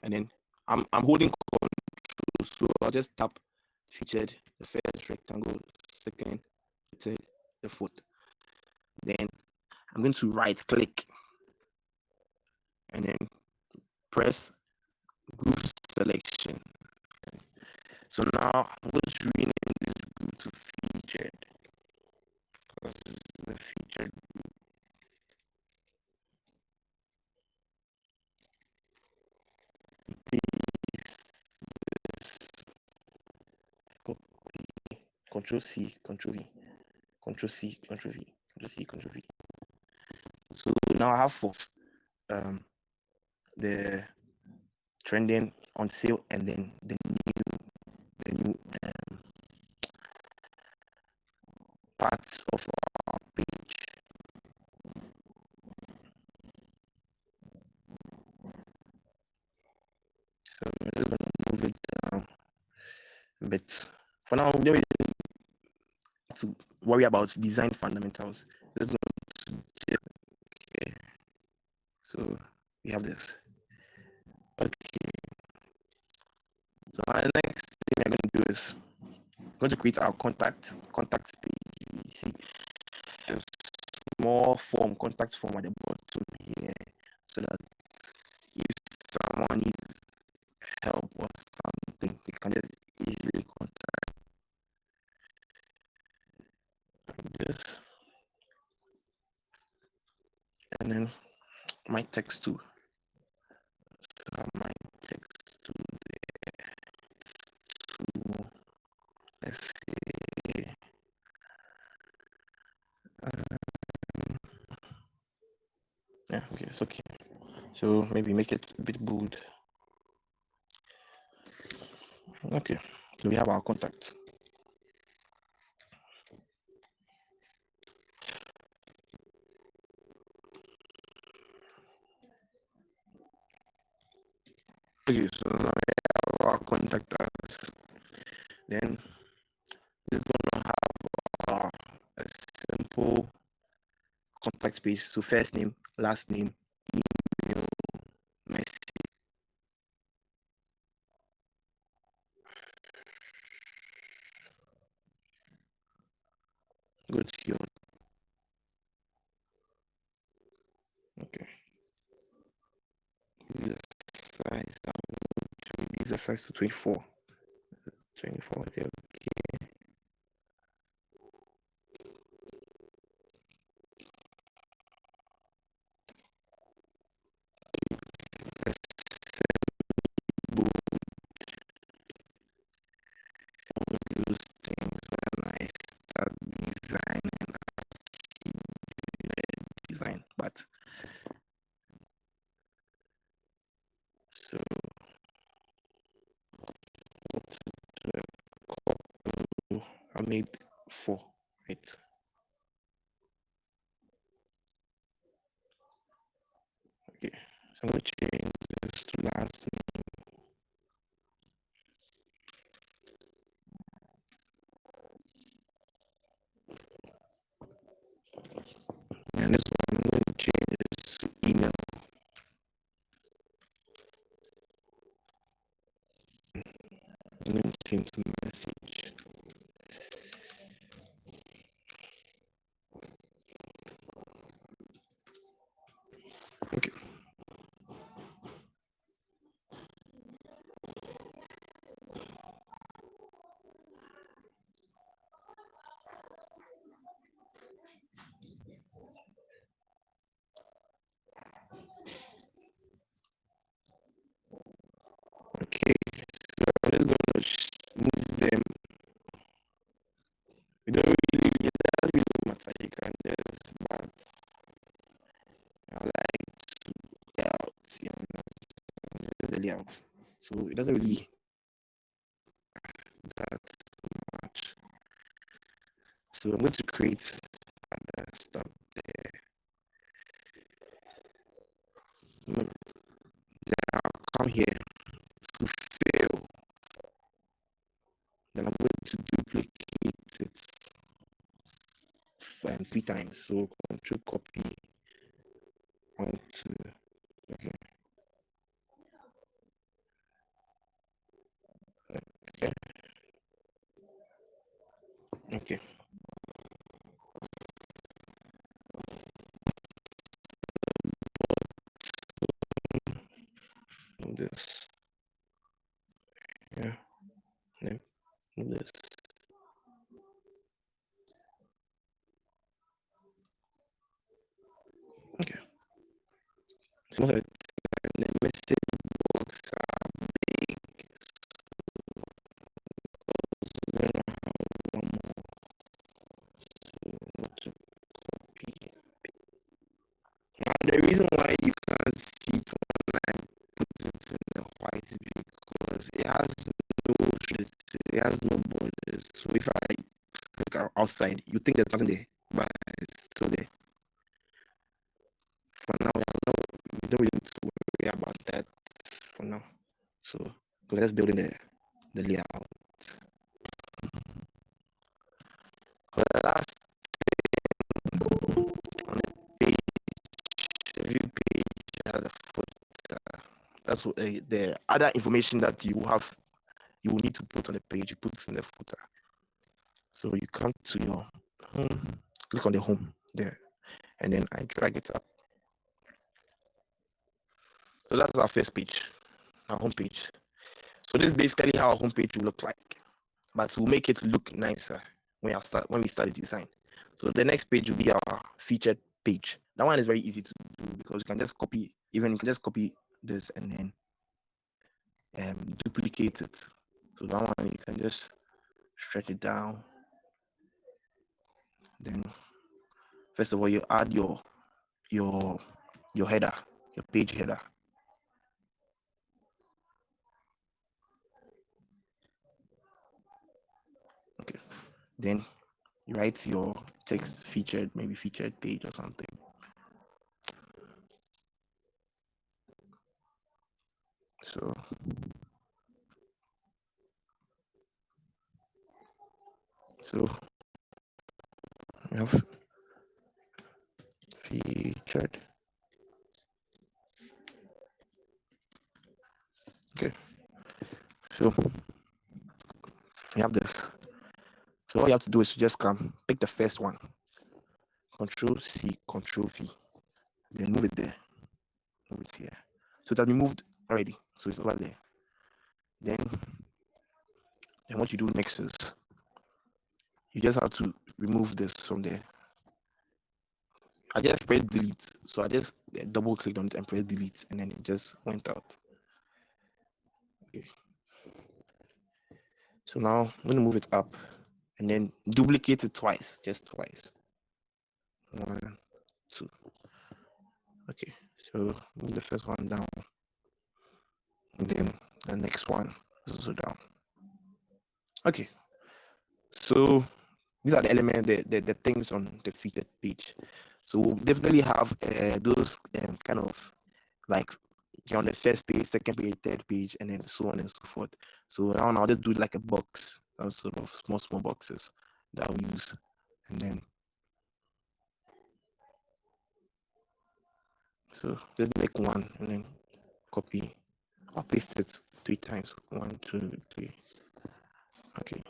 and then I'm holding control, so I'll just tap featured, the first rectangle, second, third, the fourth. Then I'm going to right click and then press group selection. So now I'm going to rename this group to featured, because this is the featured group. Control C, Control V, Control C, Control V, Control C, Control V. So now I have for the trending, on sale, and then the new parts of our page. So I'm just gonna move it down a bit. For now, we don't really have to worry about design fundamentals. Let's go to okay. So we have this. Okay. So our next thing we're going to do is going to create our contact page. You see a small form, contact form at the bottom here, so that if someone needs help or something, they can just easily contact this. And then my text too. So my text too there. To, let's see. Yeah, okay, it's okay. So maybe make it a bit bold. Okay, so we have our contact. Okay, so now we have our contact us. Then we're gonna have a simple contact space. So first name, last name, email, message. Go to your okay. User size. User size to 24. 24. Okay. Those things when I start design, but so I made 4, right? Okay, so I'm going to change this to last name. And this one I'm going to change this to email. I'm going to change to message. Okay. Okay, so I'm just going to move them. We don't really, it doesn't really matter. You can just, but I like to layout, you know, the layout. So it doesn't really that much. So I'm going to create other stuff there. Then I'll come here to fill. Then I'm going to duplicate it 3 times. So control copy 1, 2. Okay. Okay. This. Yeah. Then this. Okay. So most of the time, the message box are big. So then I have one more. So what to copy. Now the reason why you can't see it when I put it in the white is because it has no shades, it has no borders. So if I look outside, you think there's nothing there, but it's still there. For now, we don't really need to worry about that for now. So let's build in the layout. For the last on the page, the view page has a footer. That's what the other information that you will need to put on the page, you put in the footer. So you come to your home, click on the home there, and then I drag it up. So that's our first page, our home page. So this is basically how our home page will look like, but we'll make it look nicer when we start the design. So the next page will be our featured page. That one is very easy to do because you can just copy this and then duplicate it. So that one you can just stretch it down. Then first of all, you add your header, your page header. Okay. Then you write your text maybe featured page or something. So we have featured. Okay. So you have this. So all you have to do is to just pick the first one. Control C, Control V. Then move it there. Move it here. So it has been moved already. So it's over there. Then what you do next is you just have to remove this from there. I just press delete. So I just double clicked on it and press delete, and then it just went out. Okay. So now I'm going to move it up and then duplicate it twice, just twice. 1, 2. Okay, so move the first one down, and then the next one is also down. Okay, so these are the elements, the things on the featured page. So we'll definitely have those kind of like on the first page, second page, third page, and then so on and so forth. So now I'll just do it like a box, sort of small boxes that we use, and then so just make one and then copy. I'll paste it 3 times. 1, 2, 3. Okay.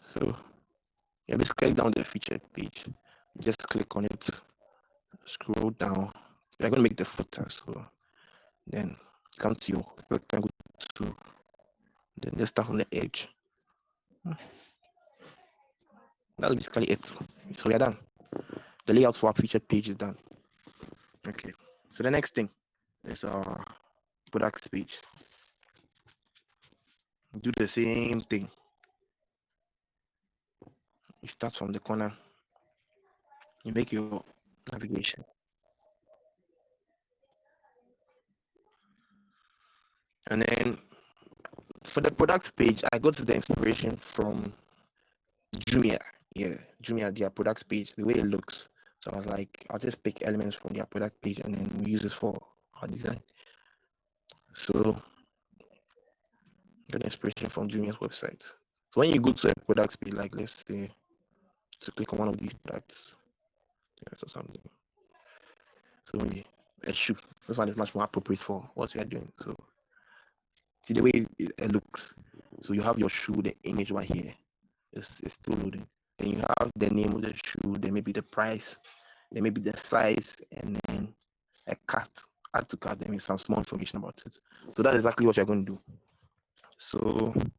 So yeah, basically down the featured page. Just click on it, scroll down. You're gonna make the footer. So then come to your rectangle tool. Then just start on the edge. That's basically it. So we are done. The layout for our featured page is done. Okay. So the next thing is our products page. Do the same thing. You start from the corner. You make your navigation. And then for the products page, I got the inspiration from Jumia. Yeah, Jumia, their products page, the way it looks. So I was like, I'll just pick elements from their product page and then we use it for our design. So got inspiration from Jumia's website. So when you go to a products page, like let's say to click on one of these products or something. So maybe a shoe, This one is much more appropriate for what you are doing. So see the way it looks. So you have your shoe, the image right here. It's still loading. Then you have the name of the shoe, then maybe the price, then maybe the size, and then a cut. Add to cart, then some small information about it. So that's exactly what you're going to do. So I'm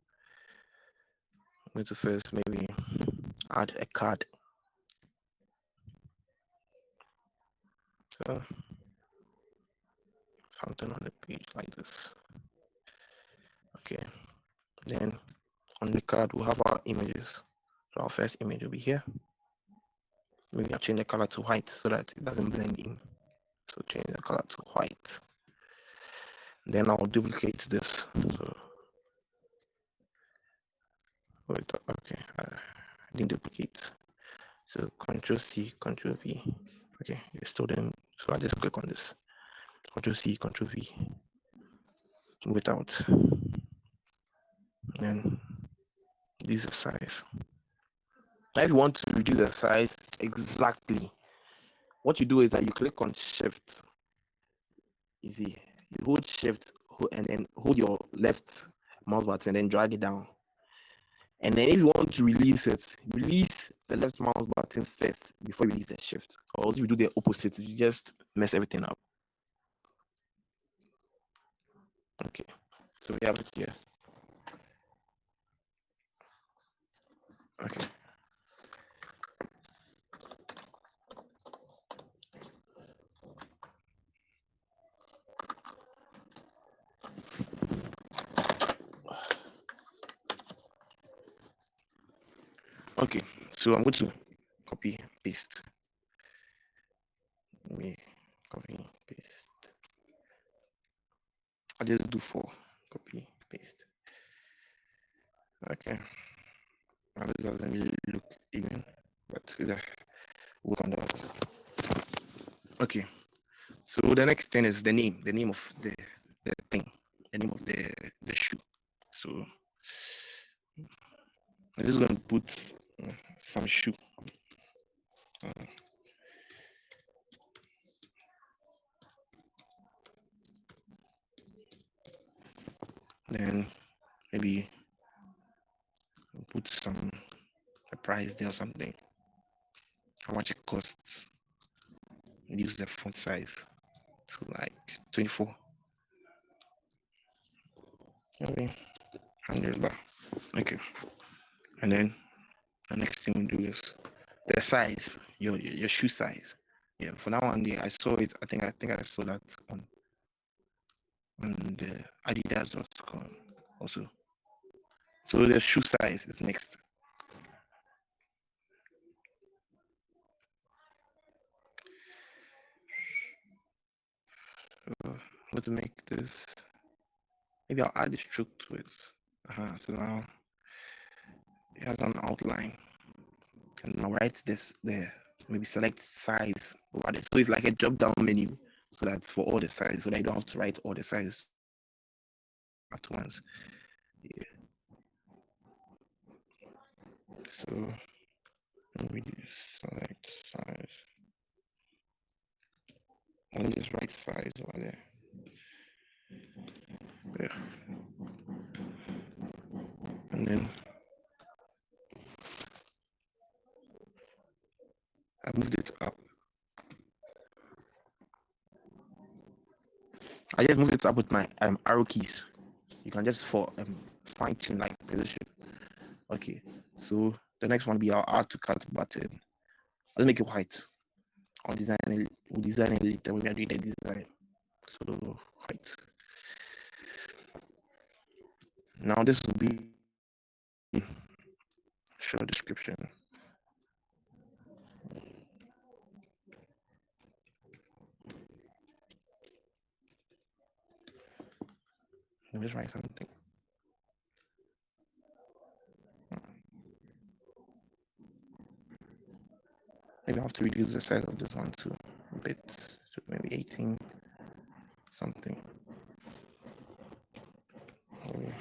going to first maybe add a card. So something on the page like this. Okay. Then on the card we'll have our images. So our first image will be here. Maybe I'll change the color to white so that it doesn't blend in. So change the color to white. Then I'll duplicate this. So wait, okay, I didn't duplicate. So Control C, Control V. Okay, it's still then. So I just click on this. Control C, Control V. Without. Then reduce the size. Now, if you want to reduce the size exactly, what you do is that you click on Shift. You see, you hold Shift and then hold your left mouse button and then drag it down. And then if you want to release it, release the left mouse button first before you release the Shift. Or if you do the opposite, you just mess everything up. Okay, so we have it here. Okay. Okay, so I'm going to copy, paste. Let me copy, paste. I'll just do 4. Copy, paste. Okay. Now this doesn't really look even, but work on that. Okay. So the next thing is the name of the thing, the name of the shoe. So I'm just going to put some shoe. Then maybe put some a price there or something. How much it costs. Use the font size to like 24. Okay, 100 baht. Okay, and then the next thing we do is the size, your shoe size. Yeah, for now on I saw it. I think I saw that on the Adidas.com also. So the shoe size is next. So I'm going to make this. Maybe I'll add a stroke to it. So now it has an outline. And now write this there. Maybe select size over there. So it's like a drop down menu. So that's for all the sizes. So that you don't have to write all the sizes at once. Yeah. So maybe select size. Let me just write size over there. Yeah. And then I moved it up. I just moved it up with my arrow keys. You can just fine tune like position. Okay, so the next one will be our add to cart button. Let's make it white. We'll design it later when we are doing the design. So white. Now this will be show description. Let me just write something. Maybe I have to reduce the size of this one too a bit, so maybe 18 something. Maybe.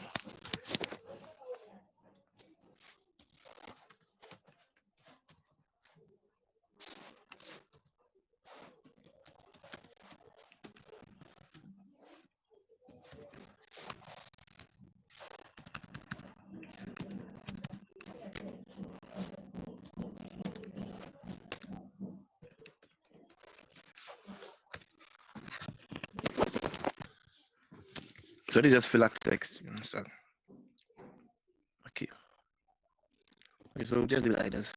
So this is just filler text, you understand? Okay. Okay, so just do it like this.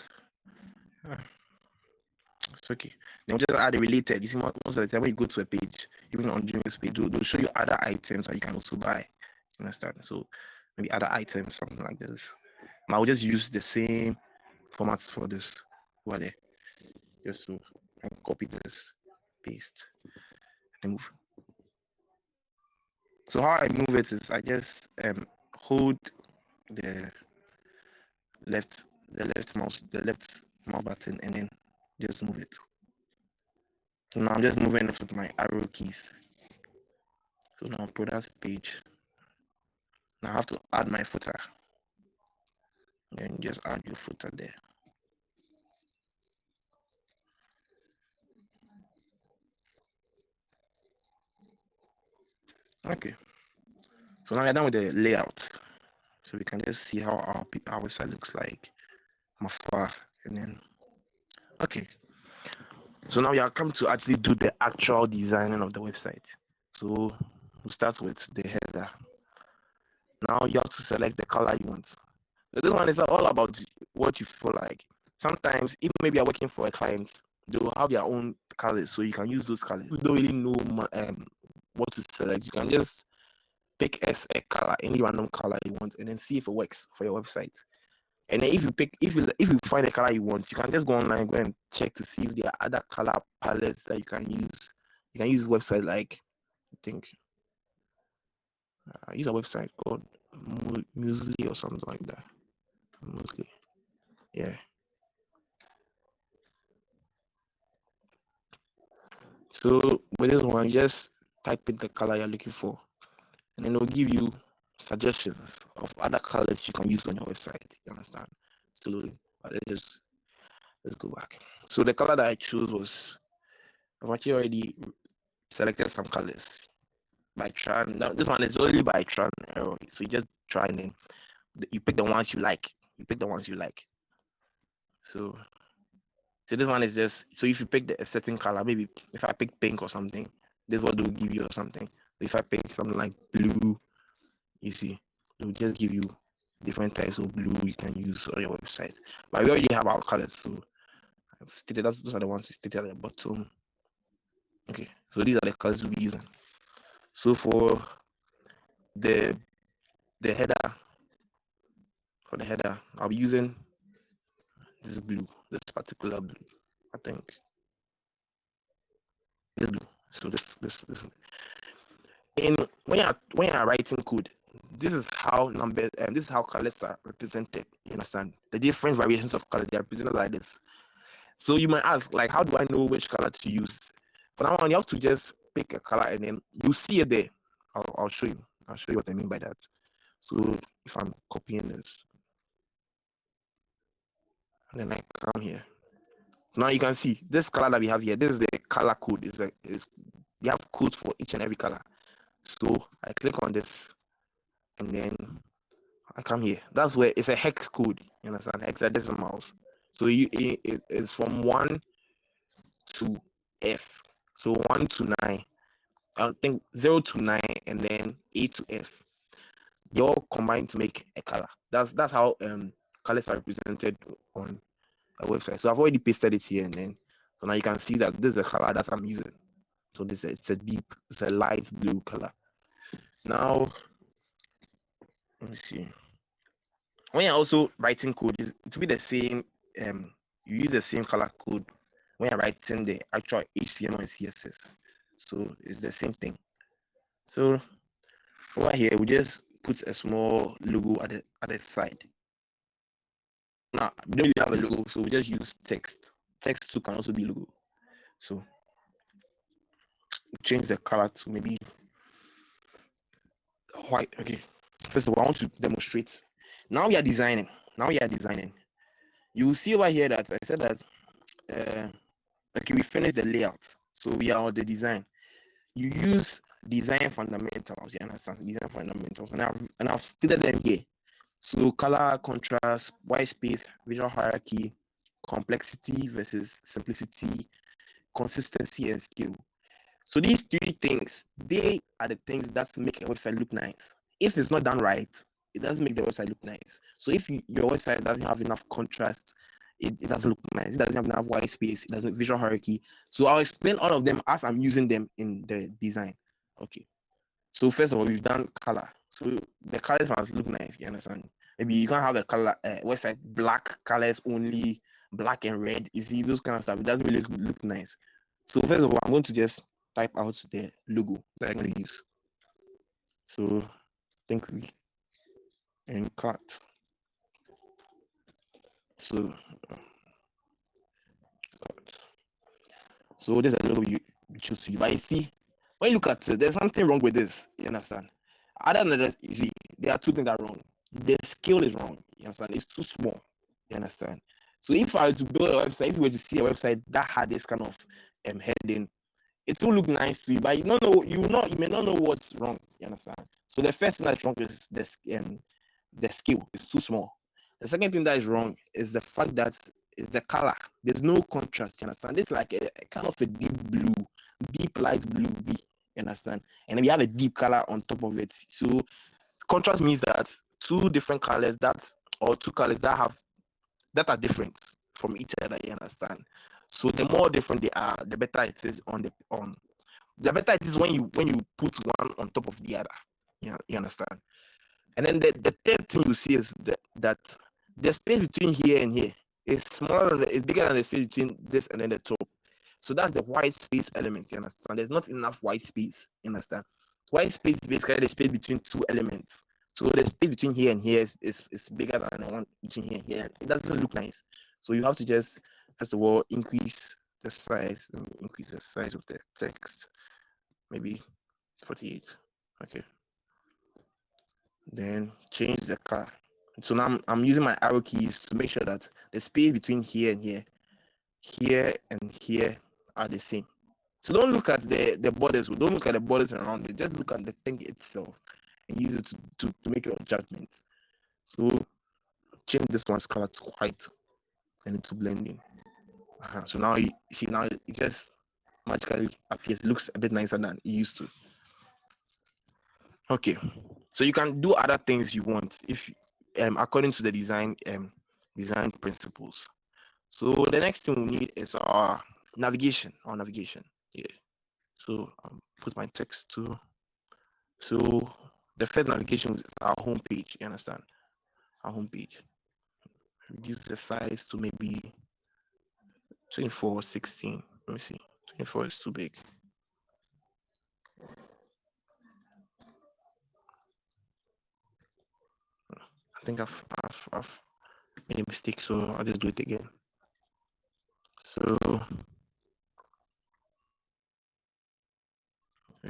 It's okay. Then we'll just add a related. You see, most of the time when you go to a page, even on Genius page, they'll show you other items that you can also buy. You understand? So maybe other items, something like this. But I'll just use the same formats for this over there. Just so I can copy this, paste, and move. So how I move it is I just hold the left mouse button and then just move it. So now I'm just moving it with my arrow keys. So now product page. Now I have to add my footer. Then just add your footer there. Okay. So now we're done with the layout. So we can just see how our website looks like from afar. And then, okay. So now we are come to actually do the actual designing of the website. So we'll start with the header. Now you have to select the color you want. So this one is all about what you feel like. Sometimes, if maybe you're working for a client, they'll have their own colors, so you can use those colors. You don't really know what to select. You can just pick as a color, any random color you want, and then see if it works for your website. And then if you find a color you want, you can just go online and check to see if there are other color palettes that you can use. You can use a website like, I think, I use a website called Musely or something like that. Musely, yeah. So with this one, just type in the color you're looking for, and then it'll give you suggestions of other colors you can use on your website. You understand? Still loading, but let's go back. So the color that I chose was, I've actually already selected some colors by trying. Now this one is only by trial and error. So you just try and then you pick the ones you like. So this one is just, so if you pick a certain color, maybe if I pick pink or something, this is what they'll give you or something. If I pick something like blue, you see, they'll just give you different types of blue you can use on your website. But we already have our colors, so I've stated those are the ones we stated at the bottom. Okay, so these are the colors we'll be using. So for the header, I'll be using this blue, this particular blue, I think. This blue. So this. And when you're writing code, this is how numbers and this is how colors are represented. You understand? The different variations of color, they are represented like this. So you might ask, like, how do I know which color to use? For now on, you have to just pick a color and then you see it there. I'll show you. I'll show you what I mean by that. So if I'm copying this, and then I come here. Now you can see this color that we have here. This is the color code. We have codes for each and every color. So I click on this, and then I come here. That's where it's a hex code. You understand? Hexadecimals. So it is from 1 to F. So 1 to 9. I think 0 to 9, and then A to F. They all combine to make a color. That's how colors are represented on a website. So I've already pasted it here, and then so now you can see that this is the color that I'm using. So it's a light blue color. Now let me see. When you're also writing code, it will be the same. You use the same color code when you're writing the actual HTML and CSS. So it's the same thing. So over here, we just put a small logo at the side. Now we don't really have a logo, so we just use text. Text too can also be logo. So change the color to maybe white. Okay. First of all, I want to demonstrate. Now we are designing. You will see over here that I said that okay, we finished the layout. So we are on the design. You use design fundamentals, you understand? Design fundamentals. And I've stated them here. So color, contrast, white space, visual hierarchy, complexity versus simplicity, consistency and scale. So these three things, they are the things that make a website look nice. If it's not done right, it doesn't make the website look nice. So if your website doesn't have enough contrast, it doesn't look nice. It doesn't have enough white space. It doesn't visual hierarchy. So I'll explain all of them as I'm using them in the design. Okay. So first of all, we've done color. So the colors must look nice. You understand? Maybe you can't have a color website black colors only, black and red. You see those kind of stuff. It doesn't really look nice. So first of all, I'm going to just type out the logo that I'm going to use. So I think we and cut. So cut. So there's a logo you choose to use. But you see, when you look at it, there's something wrong with this. You understand? Other than that, you see, there are two things that are wrong. The scale is wrong. You understand? It's too small. You understand? So if I were to build a website, if you were to see a website that had this kind of heading, it will look nice to you, but you don't know, you may not know what's wrong. You understand? So the first thing that's wrong is the scale is too small. The second thing that is wrong is the fact that is the color. There's no contrast. You understand? It's like a kind of a deep blue, deep light blue. You understand? And then we have a deep color on top of it. So contrast means that two different colors or two colors that are different from each other. You understand? So the more different they are, the better it is the better it is when you put one on top of the other. You understand? And then the third thing you see is that the space between here and here is smaller, is bigger than the space between this and then the top. So that's the white space element. You understand? There's not enough white space. You understand? White space is basically the space between two elements. So the space between here and here is bigger than the one between here and here. It doesn't look nice. So you have to just, first of all, increase the size. Increase the size of the text. Maybe 48. Okay. Then change the color. So now I'm using my arrow keys to make sure that the space between here and here and here are the same. So don't look at the borders. Don't look at the borders around it. Just look at the thing itself and use it to make your judgment. So change this one's color to white and into blending. So now you see, now it just magically appears. It looks a bit nicer than it used to. Okay, so you can do other things you want if according to the design principles. So the next thing we need is our navigation. Yeah. So put my text to. So the first navigation is our home page. You understand? Our home page. Reduce the size to maybe 24:16. Let me see. 24 is too big. I think I've made a mistake, so I'll just do it again. So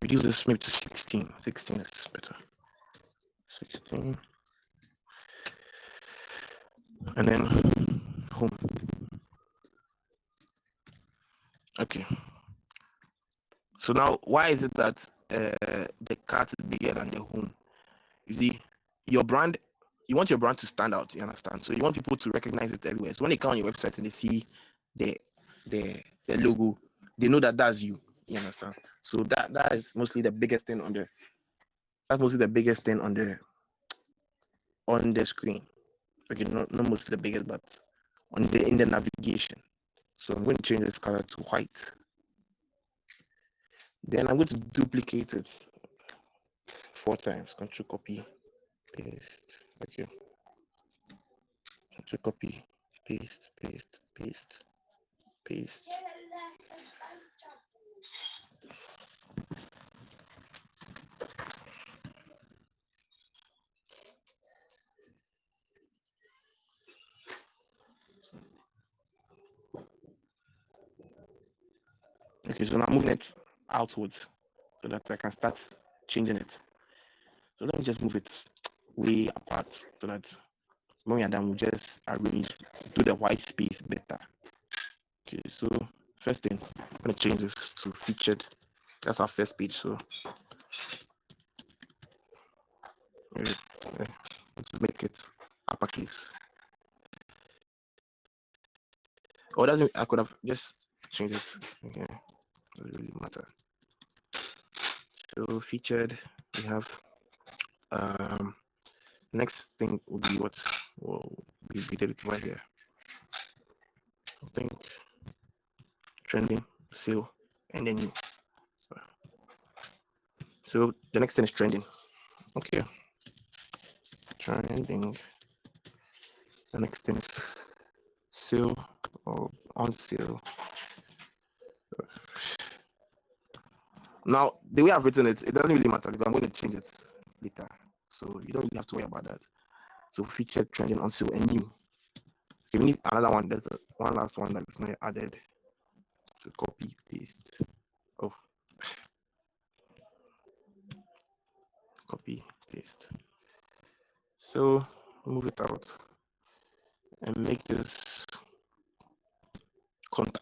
reduce this maybe to 16. 16 is better. 16. And then home. Okay. So now, why is it that the cart is bigger than the home? You see, your brand, you want your brand to stand out. You understand? So you want people to recognize it everywhere. So when they come on your website and they see the logo, they know that that's you. You understand? So that is mostly the biggest thing on the. That's mostly the biggest thing on the screen. Okay, not mostly the biggest, but in the navigation. So I'm going to change this color to white. Then I'm going to duplicate it 4 times. Control copy, paste. Okay. Control copy, paste, paste, paste, paste. Okay, so now I'm moving it outwards so that I can start changing it. So let me just move it way apart so that when we are done, we'll just arrange, do the white space better. Okay, so first thing, I'm going to change this to featured. That's our first page. So let's make it uppercase. Or doesn't I could have just changed it. Okay, doesn't really matter. So featured, we have next thing will be what will be did right here. I think trending, sale, and then new. So the next thing is trending. Okay. Trending. The next thing is sale or on sale. Now, the way I've written it, it doesn't really matter because I'm going to change it later. So you don't really have to worry about that. So featured, trending, on sale, and new. Okay, we need another one. There's one last one that we've not added. To copy, paste. Oh. Copy, paste. So move it out and make this contact.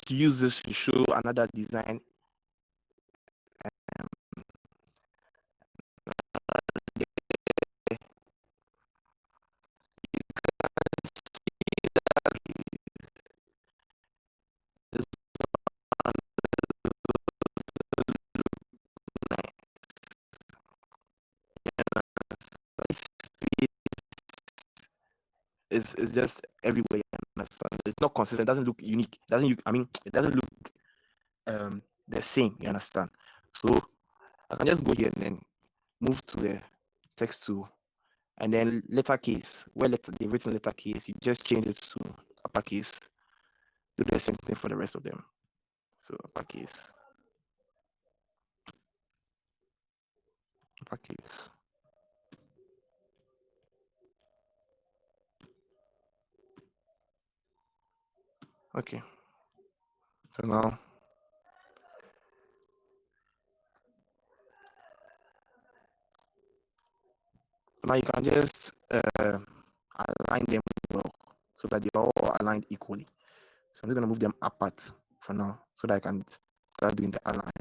To use this to show another design. It's just everywhere. You understand? It's not consistent. It doesn't look unique. It doesn't. I mean, it doesn't look the same. You understand? So I can just go here and then move to the text tool, and then letter case. Where they've written letter case, you just change it to uppercase. Do the same thing for the rest of them. So uppercase, uppercase. Okay. So now you can just align them well so that they're all aligned equally. So I'm just gonna move them apart for now so that I can start doing the alignment.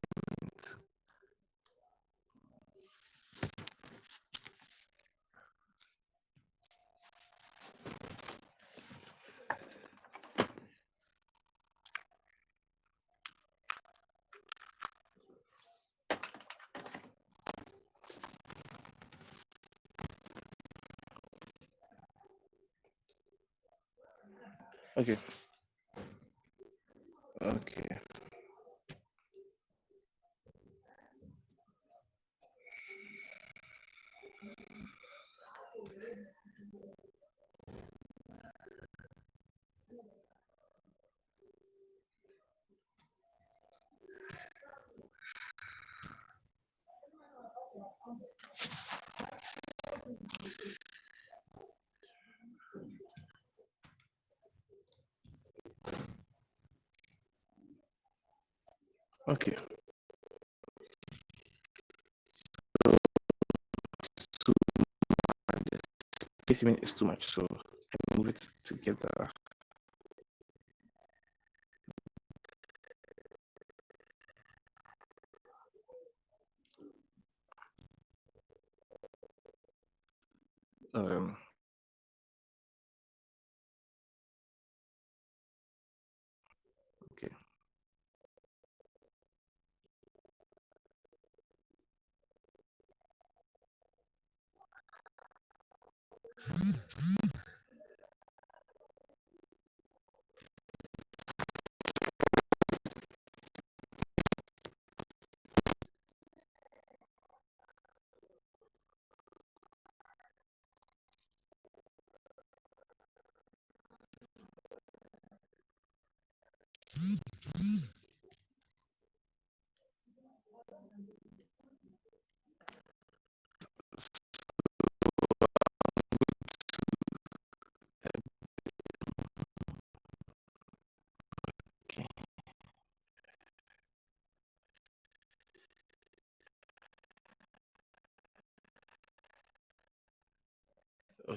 Okay. Okay. Okay. So the placement is too much, so I move it together. Um, okay.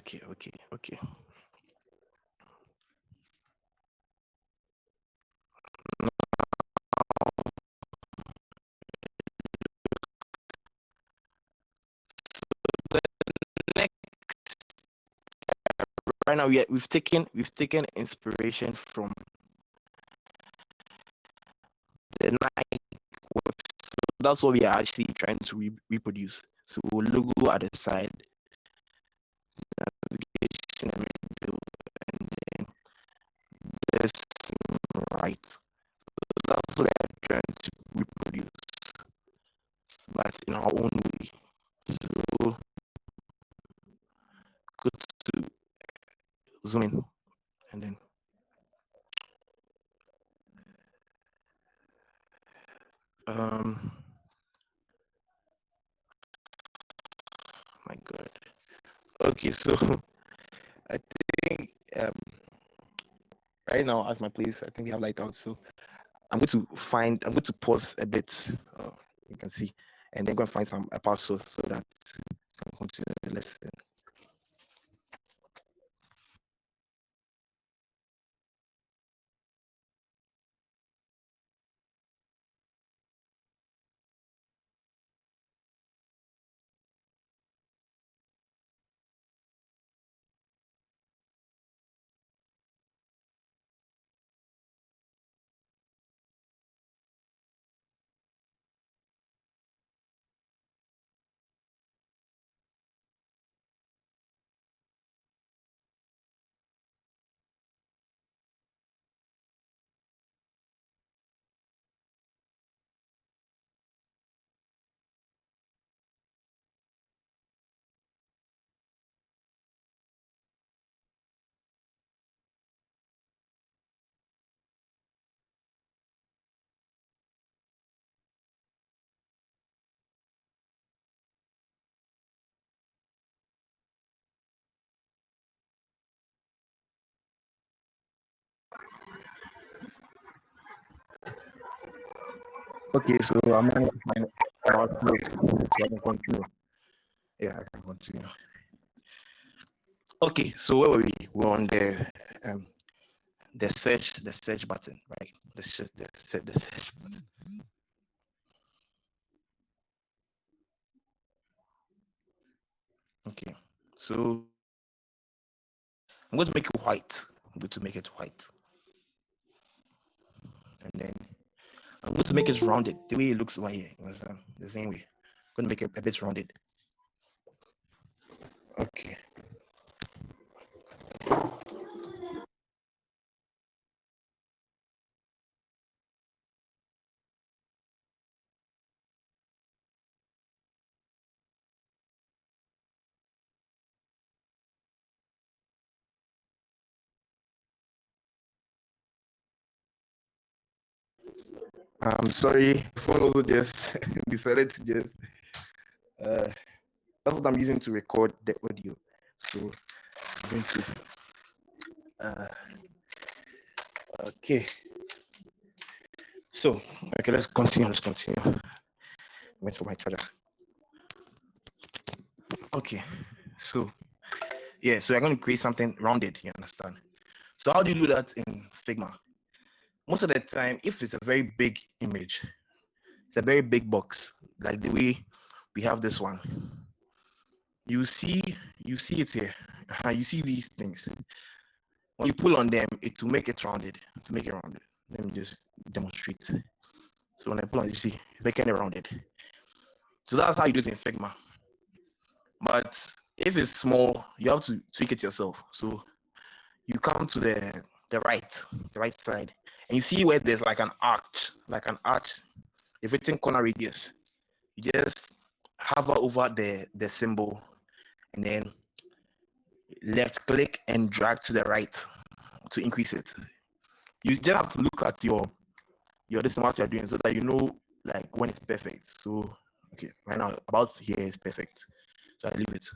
Okay. Next, right now we've taken inspiration from the Nike web. So that's what we are actually trying to reproduce. So logo at the side, navigation in the middle, and then this right. So that's what we are trying to reproduce, but in our own way. So go to zoom in, and then my God. Okay, so I think right now as my place, I think we have light out. So I'm going to pause a bit. You can see, and then go and find some apostles so that I can continue the lesson. Okay, so I'm going to find our place so I can continue. Yeah, I can continue. Okay, so where were we? We're on the search button, right? The search button. Okay, so I'm going to make it white. I'm going to make it white, and then I'm going to make it rounded the way it looks right here. The same way. I'm going to make it a bit rounded. Okay. I'm sorry, the phone also just decided to just that's what I'm using to record the audio. So I'm going to okay. So okay, let's continue. Wait for my charger. Okay, so yeah, so you're going to create something rounded, you understand? So how do you do that in Figma? Most of the time, if it's a very big image, it's a very big box, like the way we have this one. You see it here. You see these things. When you pull on them, it will make it rounded. Let me just demonstrate. So when I pull on it, you see it's making it rounded. So that's how you do it in Figma. But if it's small, you have to tweak it yourself. So you come to the right side, and you see where there's like an arch, if it's in corner radius, you just hover over the symbol, and then left click and drag to the right to increase it. You just have to look at your this what you're doing so that you know like when it's perfect. So okay, right now about here is perfect. So I leave it.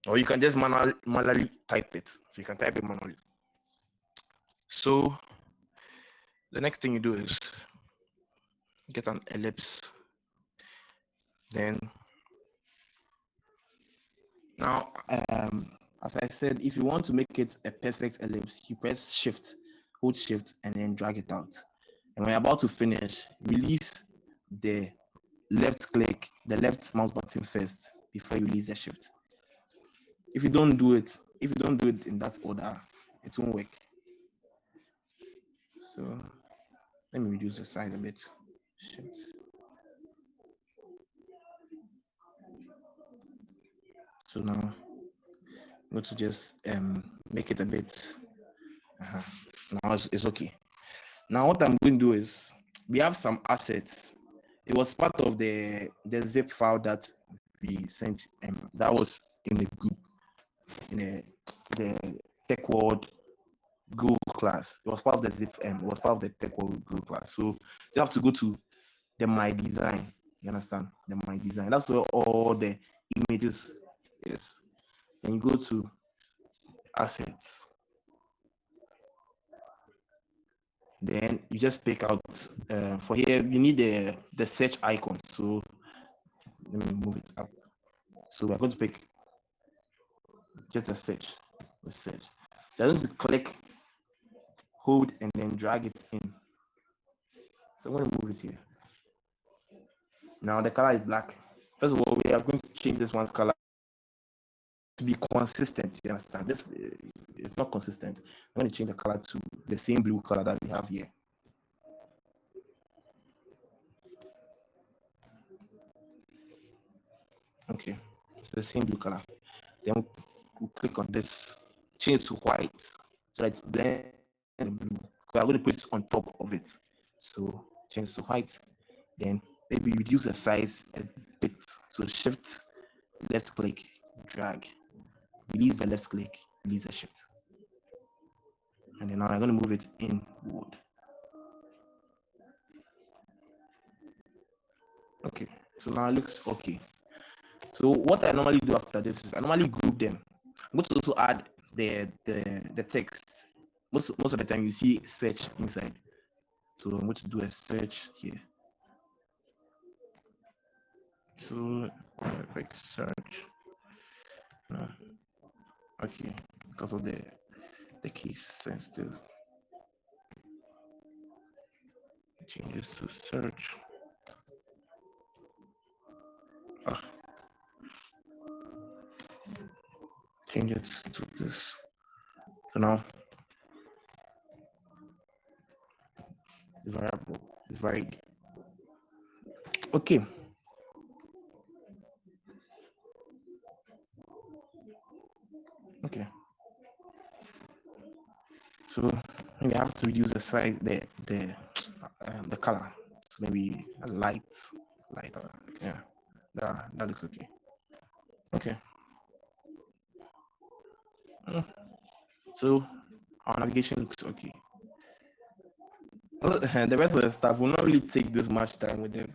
Or you can just manually type it. So you can type it manually. So the next thing you do is get an ellipse. Then now As I said, if you want to make it a perfect ellipse, you press shift, hold shift, and then drag it out. And when you're about to finish, release the left click, the left mouse button first before you release the shift. If you don't do it in that order, it won't work. So let me reduce the size a bit. Shift. So now I'm going to just make it a bit. Now it's okay. Now what I'm going to do is, we have some assets. It was part of the zip file that we sent, that was in the group, in the TechWorld Google class. It was part of the zip, it was part of the TechWorld Google class. So you have to go to the My Design. You understand? The My Design. That's where all the images is. Then you go to assets. Then you just pick out, for here, you need the search icon. So let me move it up. So we're going to pick just the search. So I'm going to click, hold, and then drag it in. So I'm going to move it here. Now the color is black. First of all, we are going to change this one's color to be consistent. You understand? This is not consistent. I'm going to change the color to the same blue color that we have here. Okay, it's the same blue color. Then we'll click on this, change to white, so that it's blend and blue. So I'm going to put it on top of it. So change to white. Then maybe reduce the size a bit. So shift, left click, drag, release the left click, release the shift. And then now I'm going to move it inward. Okay, so now it looks okay. So what I normally do after this is I normally group them. I'm going to also add the text. Most of the time you see search inside. So I'm going to do a search here. So quick search. Okay, because of the case sensitive. Change this to search. Change it to this. So now it's variable. It's varied. Okay. Okay. So we have to reduce the size, the color. So maybe a light, yeah. That looks okay. Okay. So our navigation looks okay. The rest of the stuff will not really take this much time with them.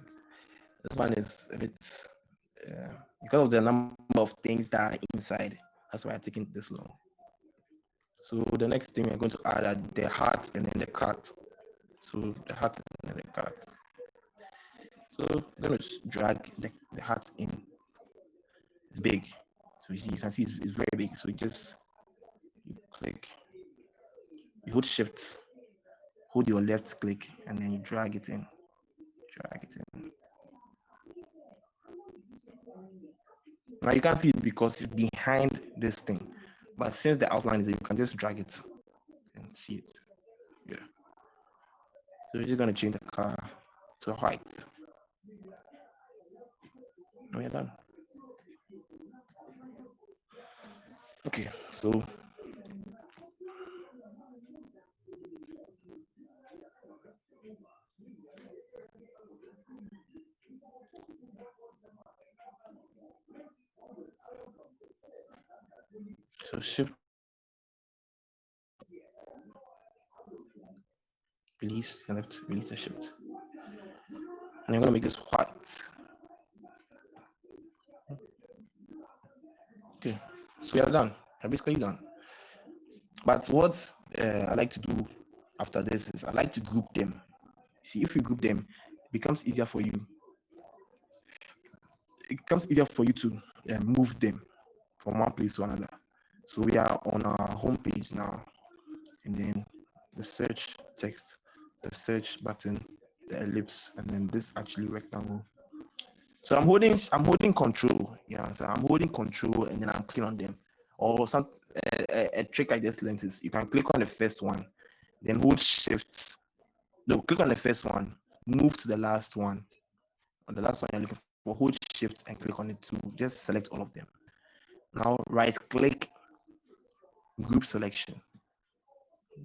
This one is a bit because of the number of things that are inside. That's why I'm taking this long. So the next thing we're going to add are the heart and then the cat. So the heart and then the cat. So I'm going to drag the heart in. It's big. So you can see it's very big. So you click, you hold shift, hold your left click, and then you drag it in. Drag it in. Now you can't see it because it's behind this thing. But since the outline is there, you can just drag it and see it. Yeah. So we're just gonna change the color to white. And we're done. Okay, so shift, release, and left, release the shift. And I'm gonna make this white. Okay, so we are done. We're basically done. But what I like to do after this is I like to group them. See, if you group them, it becomes easier for you. It becomes easier for you to move them from one place to another. So we are on our home page now, and then the search text, the search button, the ellipse, and then this actually rectangle. So I'm holding control. Yeah, so I'm holding control, and then I'm clicking on them. Or some a trick I just learned is you can click on the first one, then hold shift. No, click on the first one, move to the last one. On the last one you're looking for, hold shift and click on it to just select all of them. Now right click, group selection.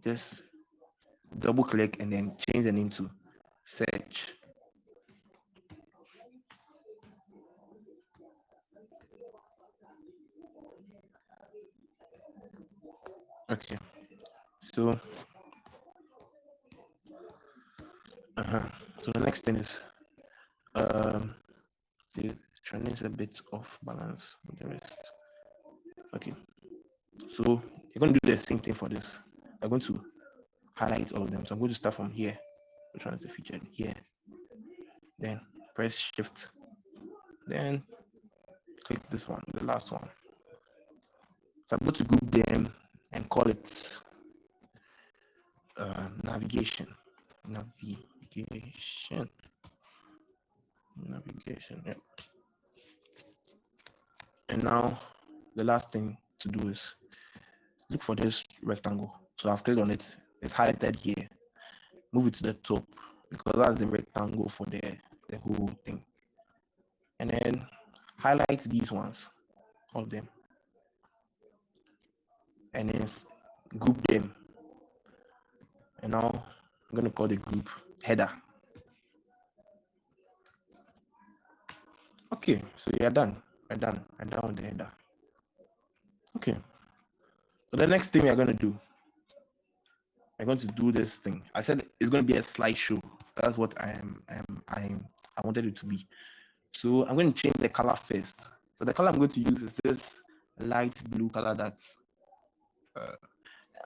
Just double click and then change the name to search. Okay, so so the next thing is the trend is a bit off balance with the rest. Okay, so you're going to do the same thing for this. I'm going to highlight all of them. So I'm going to start from here. Which one is the featured? Here. Then press shift. Then click this one, the last one. So I'm going to group them and call it navigation. Navigation. Yeah. And now the last thing to do is look for this rectangle. So I've clicked on it. It's highlighted here. Move it to the top because that's the rectangle for the whole thing. And then highlight these ones, all of them. And then group them. And now I'm going to call the group header. Okay, so you're done. I'm done with the header. Okay. So the next thing we're going to do, I'm going to do this thing. I said it's going to be a slideshow. That's what I wanted it to be. So I'm going to change the color first. So the color I'm going to use is this light blue color that's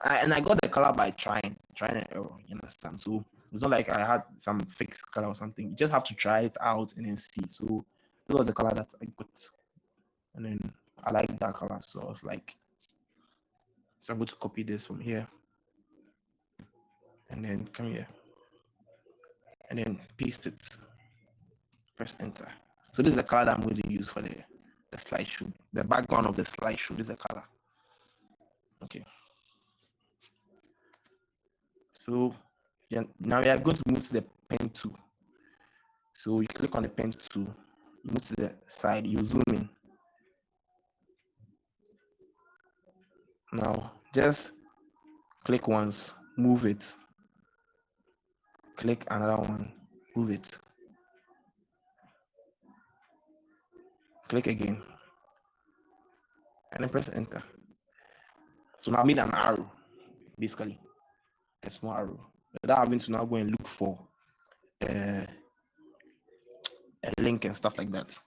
I got the color by trying an error, you understand? So it's not like I had some fixed color or something. You just have to try it out and then see. So this was the color that I got. And then I like that color. So I was like, so I'm going to copy this from here. And then come here. And then paste it. Press enter. So this is the color that I'm going to use for the slideshow. The background of the slideshow, this is the color. Okay. So yeah, now we are going to move to the pen tool. So you click on the pen tool, you move to the side, you zoom in. Now just click once, move it. Click another one, move it. Click again. And then press enter. So now I made an arrow, basically. A small arrow. Without having to now go and look for a link and stuff like that.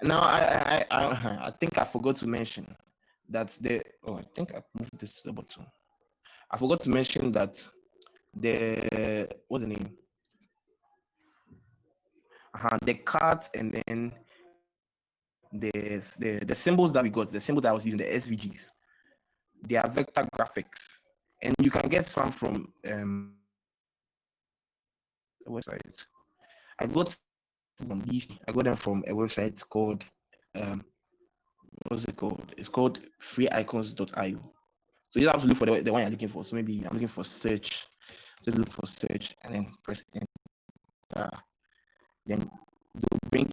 Now I think I forgot to mention that I think I moved this to the bottom. I forgot to mention that what's the name? The cards and then the symbols that we got, the symbols that I was using, the SVGs, they are vector graphics, and you can get some from the website. I got them from a website called what's it called? It's called freeicons.io. So you have to look for the one you're looking for. So maybe I'm looking for search. Just look for search and then press enter. Then they'll bring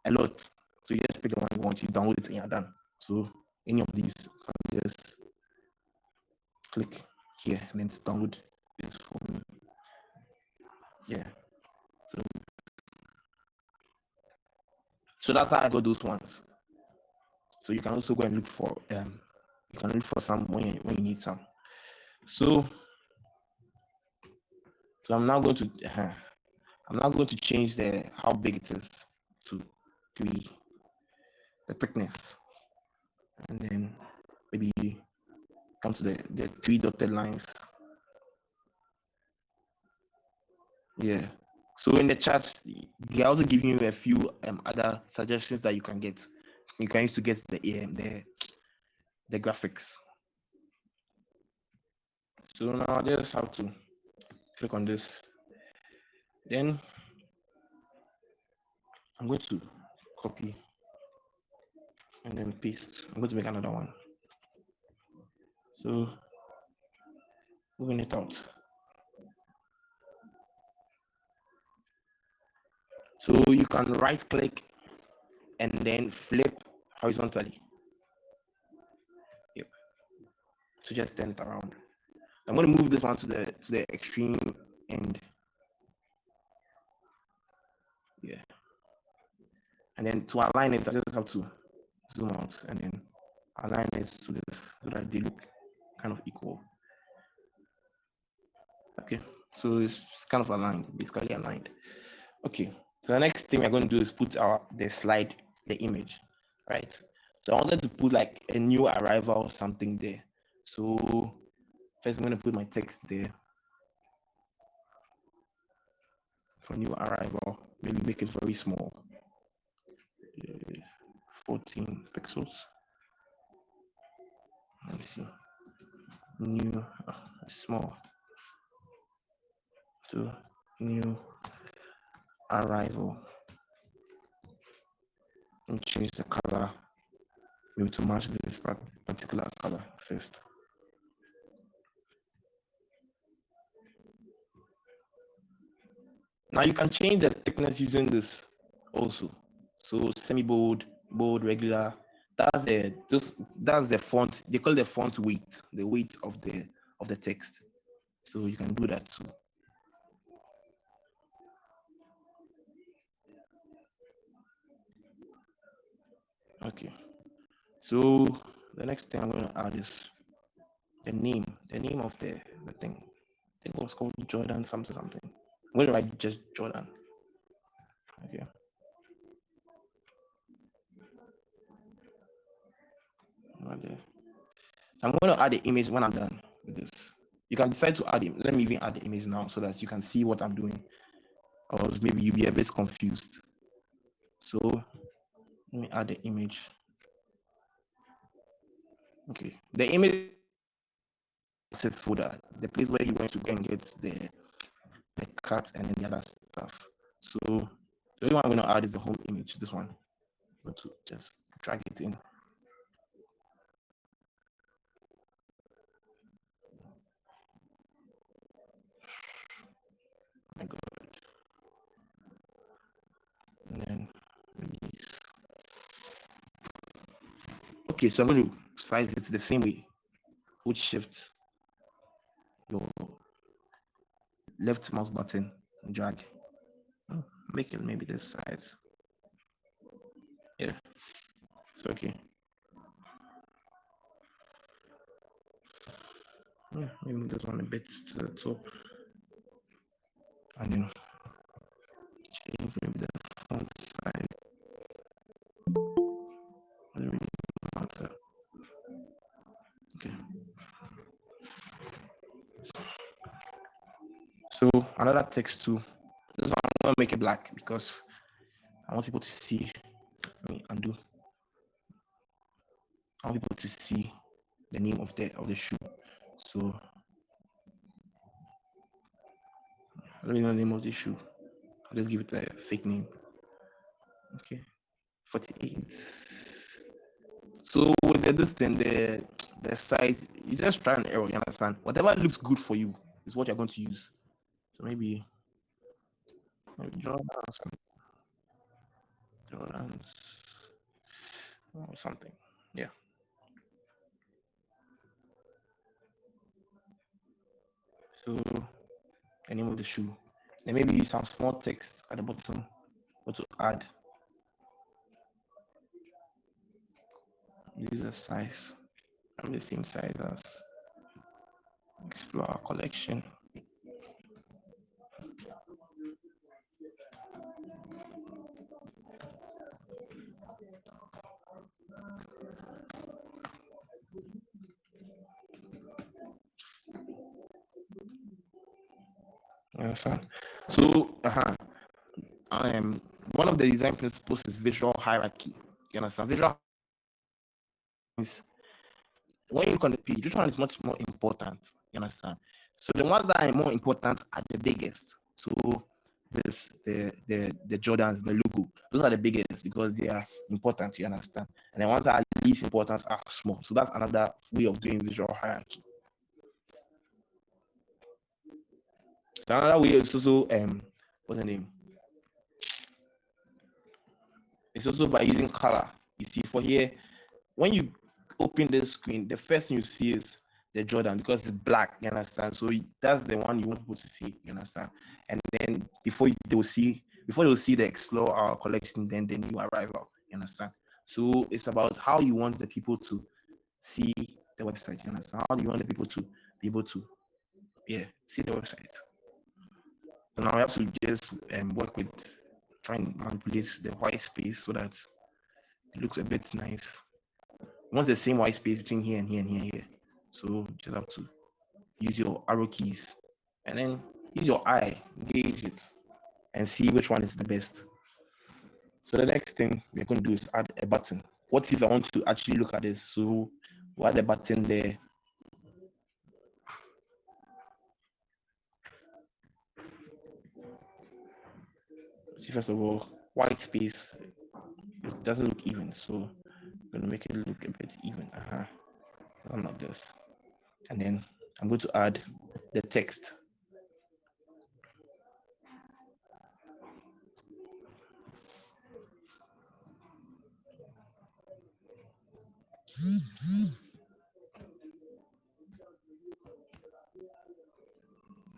a lot. So you just pick the one you want, you download it and you're done. So any of these, you can just click here and then download this for me. Yeah. So that's how I got those ones. So you can also go and look for some when you need some. So I'm now going to change how big it is to 3, the thickness, and then maybe come to the 3 dotted lines. Yeah. So in the chats, they're also giving you a few other suggestions that you can get. You can use to get the the graphics. So now I just have to click on this. Then I'm going to copy and then paste. I'm going to make another one. So moving it out. So you can right click and then flip horizontally. Yep. So just turn it around. I'm going to move this one to the extreme end. Yeah. And then to align it, I just have to zoom out and then align it to this so that they look kind of equal. Okay, so it's kind of aligned, basically aligned. Okay, so the next thing we're going to do is put the slide, the image, right? So I wanted to put like a new arrival or something there. So first I'm going to put my text there for new arrival. Maybe make it very small, 14 pixels. Let me see. New, small. To new arrival. And change the color maybe to match this particular color first. Now you can change the thickness using this also. So semi-bold, bold, regular. That's the font. They call the font weight, the weight of the text. So you can do that too. Okay. So the next thing I'm going to add is the name of the thing. I think it was called Jordan something. I'm going to write just Jordan. Okay. I'm going to add the image when I'm done with this. You can decide to add it. Let me even add the image now so that you can see what I'm doing. Or else maybe you'll be a bit confused. So let me add the image. Okay. The image sets folder, the place where you want to go and get the cut and then the other stuff. So the only one I'm going to add is the home image, this one. I'm going to just drag it in. My God. And then release. Okay, so I'm going to size it the same way. Hold shift your left mouse button and drag. Make it maybe this size. Yeah, it's okay. Yeah, maybe move this one a bit to the top. And then change maybe the font size. Really matter. Okay. So another text too. This one I'm gonna make it black because I want people to see. Let me undo. I want people to see the name of the shoe. So let me know the name of the shoe. I'll just give it a fake name. Okay. 48. So with this thing, the size, you just try and error, you understand? Whatever looks good for you is what you're going to use. So maybe Jordan or something. Yeah. So the name of the shoe. Then maybe use some small text at the bottom or to add. Use a size. I'm the same size as Explore collection. You understand? So one of the design principles is visual hierarchy. You understand? Visual is when you look on the page, which one is much more important? You understand? So the ones that are more important are the biggest. So this the Jordans, the logo, those are the biggest because they are important. You understand? And the ones that are least important are small. So that's another way of doing visual hierarchy. Another way is also what's the name? It's also by using color. You see, for here, when you open the screen, the first thing you see is the Jordan because it's black. You understand? So that's the one you want people to see. You understand? And then before they'll see the Explore Our collection, then the new arrival. You understand? So it's about how you want the people to see the website. You understand? How do you want the people to be able to see the website? So now we have to just work with trying to manipulate the white space so that it looks a bit nice. You want the same white space between here and here and here and here. So you just have to use your arrow keys and then use your eye, gauge it, and see which one is the best. So the next thing we're going to do is add a button. What if I want to actually look at this? So we'll add a button there. See, first of all, white space, it doesn't look even, so I'm going to make it look a bit even. I'm like this. And then I'm going to add the text.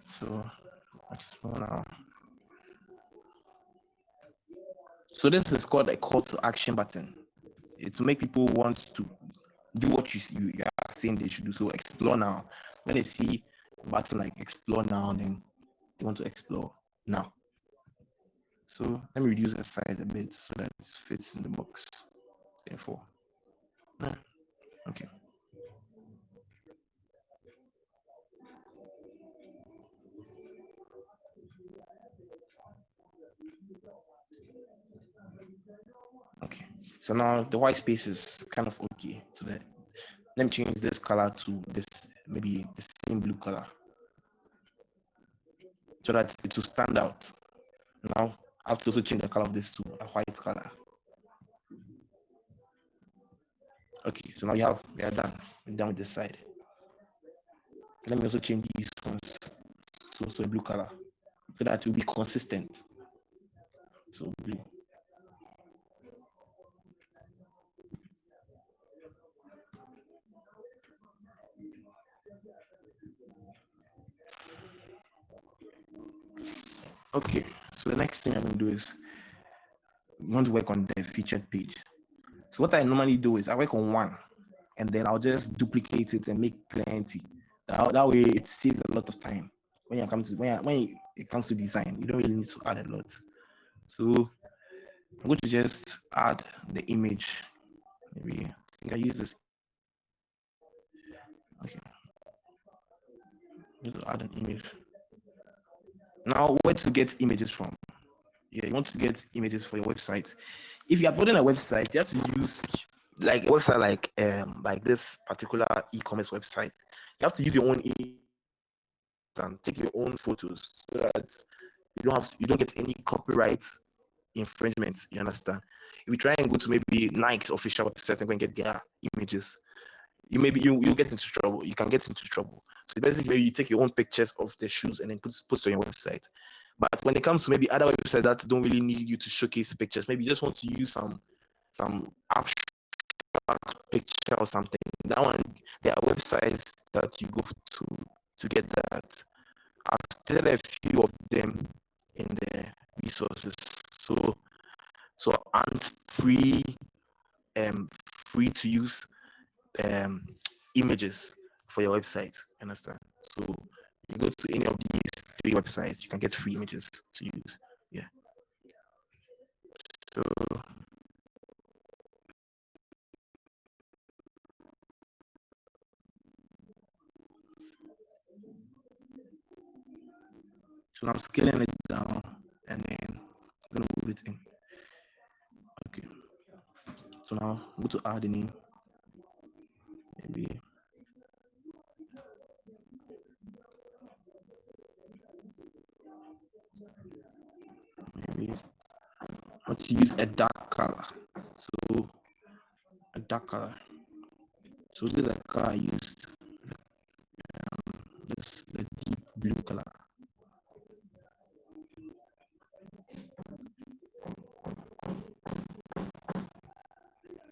So explore now. So this is called a call to action button. It's to make people want to do what you are saying they should do. So explore now. When they see a button like explore now, then they want to explore now. So let me reduce the size a bit so that it fits in the box. 24. Okay. Okay. So now the white space is kind of okay. So that let me change this color to this, maybe the same blue color, so that it will stand out. Now I have to also change the color of this to a white color. Okay, so now we are done. We're done with this side. Let me also change these ones to also a blue color, so that it will be consistent. So blue. Okay, so the next thing I'm going to do is we want to work on the featured page. So what I normally do is I work on one, and then I'll just duplicate it and make plenty. That way it saves a lot of time. When it comes to design, you don't really need to add a lot. So I'm going to just add the image. Maybe I think I use this. Okay. I'm going to add an image. Now, where to get images from? Yeah, you want to get images for your website. If you are building a website, you have to use like a website like this particular e-commerce website. You have to use your own and take your own photos so that you don't get any copyright infringements. You understand? If you try and go to maybe Nike's official website and go and get their images, you'll get into trouble. You can get into trouble. So basically, you take your own pictures of the shoes and then put on your website. But when it comes to maybe other websites that don't really need you to showcase pictures, maybe you just want to use some abstract picture or something. That one, there are websites that you go to get that. I've stated a few of them in the resources. So and free to use images for your website. Understand? So you go to any of these 3 websites, you can get free images to use. Yeah. So I'm scaling it down and then I'm gonna move it in. Okay. So now I'm going to add a name. Maybe to use a dark color. So a dark color. So this is a color I used. This the deep blue color.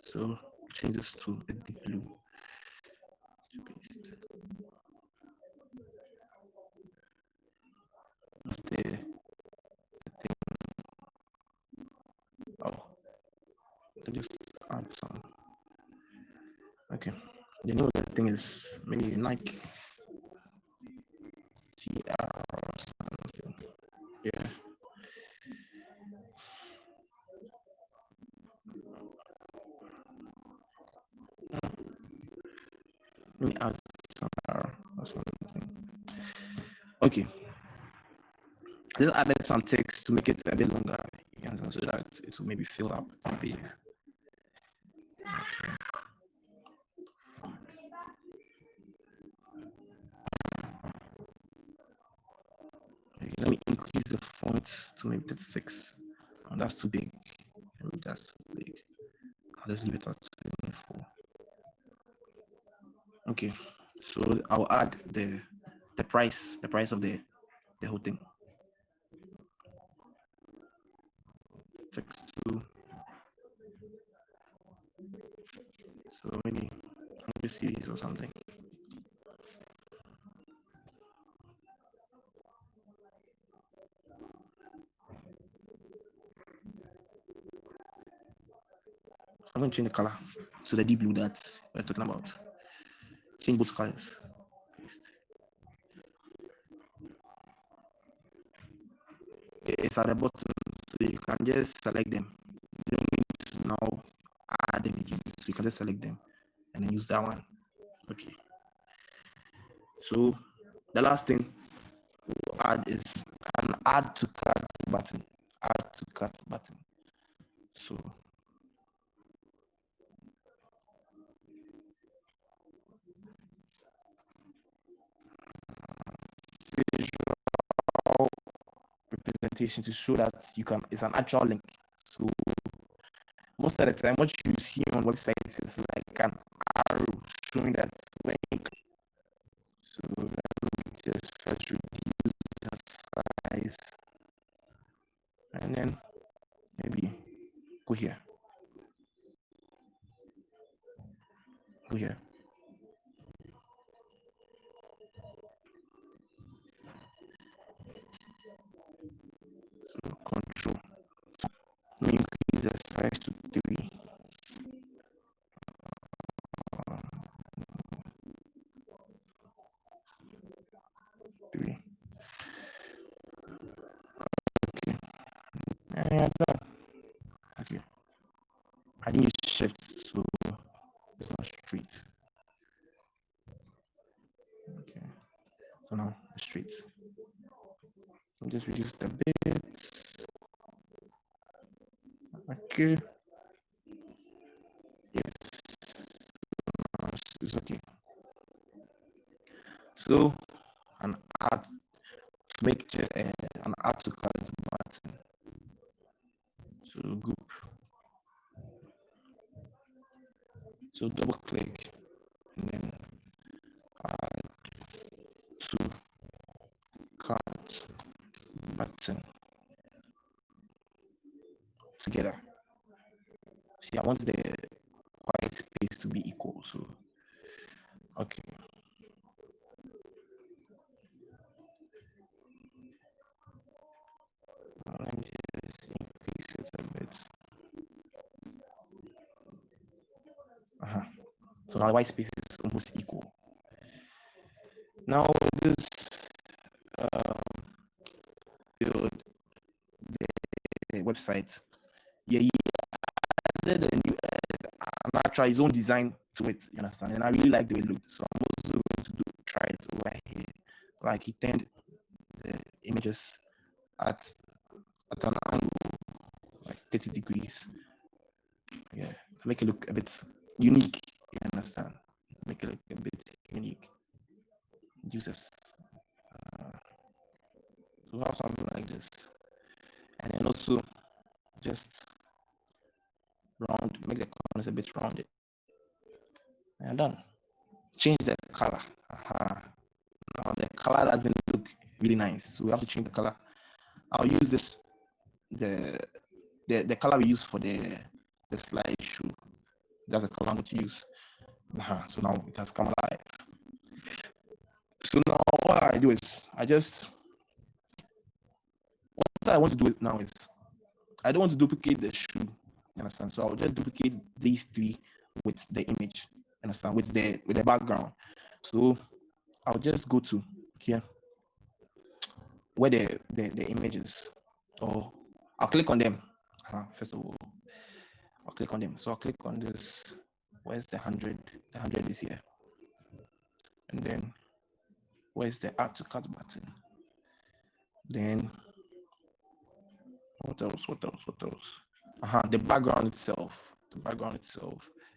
So change this to a deep blue. Paste. The thing. Oh, I just add some. Okay. The name of the thing is maybe Nike TR or something. Yeah. Let me add some R or something. Okay. I just added some text to make it a bit longer, so that it will maybe fill up the pages. Okay. Okay, let me increase the font to maybe 36. Oh, that's too big. Maybe that's too big. I'll just leave it at 24. Okay, so I'll add the price of the whole thing. Text to. So maybe from this series or something. I'm going to change the color to the deep blue that we're talking about. Change both colors. Paste. It's at the bottom, so you can just select them. You don't need to now add them again, so you can just select them and then use that one. Okay. So the last thing we'll add is an add to cart button. Add to cart button. So visual representation to show that you can, it's an actual link. So most of the time what you see on websites is like an arrow showing that when you click. So let me just first reduce the size and then maybe go here. Go here. So control. Let me increase the size to 3. Okay. And okay. I didn't use shift, so it's not straight. Okay. So now it's straight. I'll just reduce the bit. Okay. Yes. It's okay. So an add to make just an add to cart button. So group. So double click and then add to cart button together. See, I want the white space to be equal. So okay. Let me just increase it a bit. So now the white space is almost equal. Now this build the website. Yeah, he added a new an actual his own design to it, you understand? And I really like the way it looked. So I'm also going to try it over here. Like he turned the images at an angle, like 30 degrees. Yeah, to make it look a bit unique, you understand? Make it look a bit unique. Uses to have something like this. And then also just round, make the corners a bit rounded. And done. Change the color. Now the color doesn't look really nice, so we have to change the color. I'll use this the color we use for the slideshow. That's the color I'm going to use. So now it has come alive. So now what I do is what I want to do now is I don't want to duplicate the shoe. You understand? So I'll just duplicate these three with the image. You understand? With the background. So I'll just go to here where the images, or I'll click on them. First of all, I'll click on them. So I'll click on this. Where's the 100? The 100 is here. And then where's the add to cart button? Then what else? The background itself.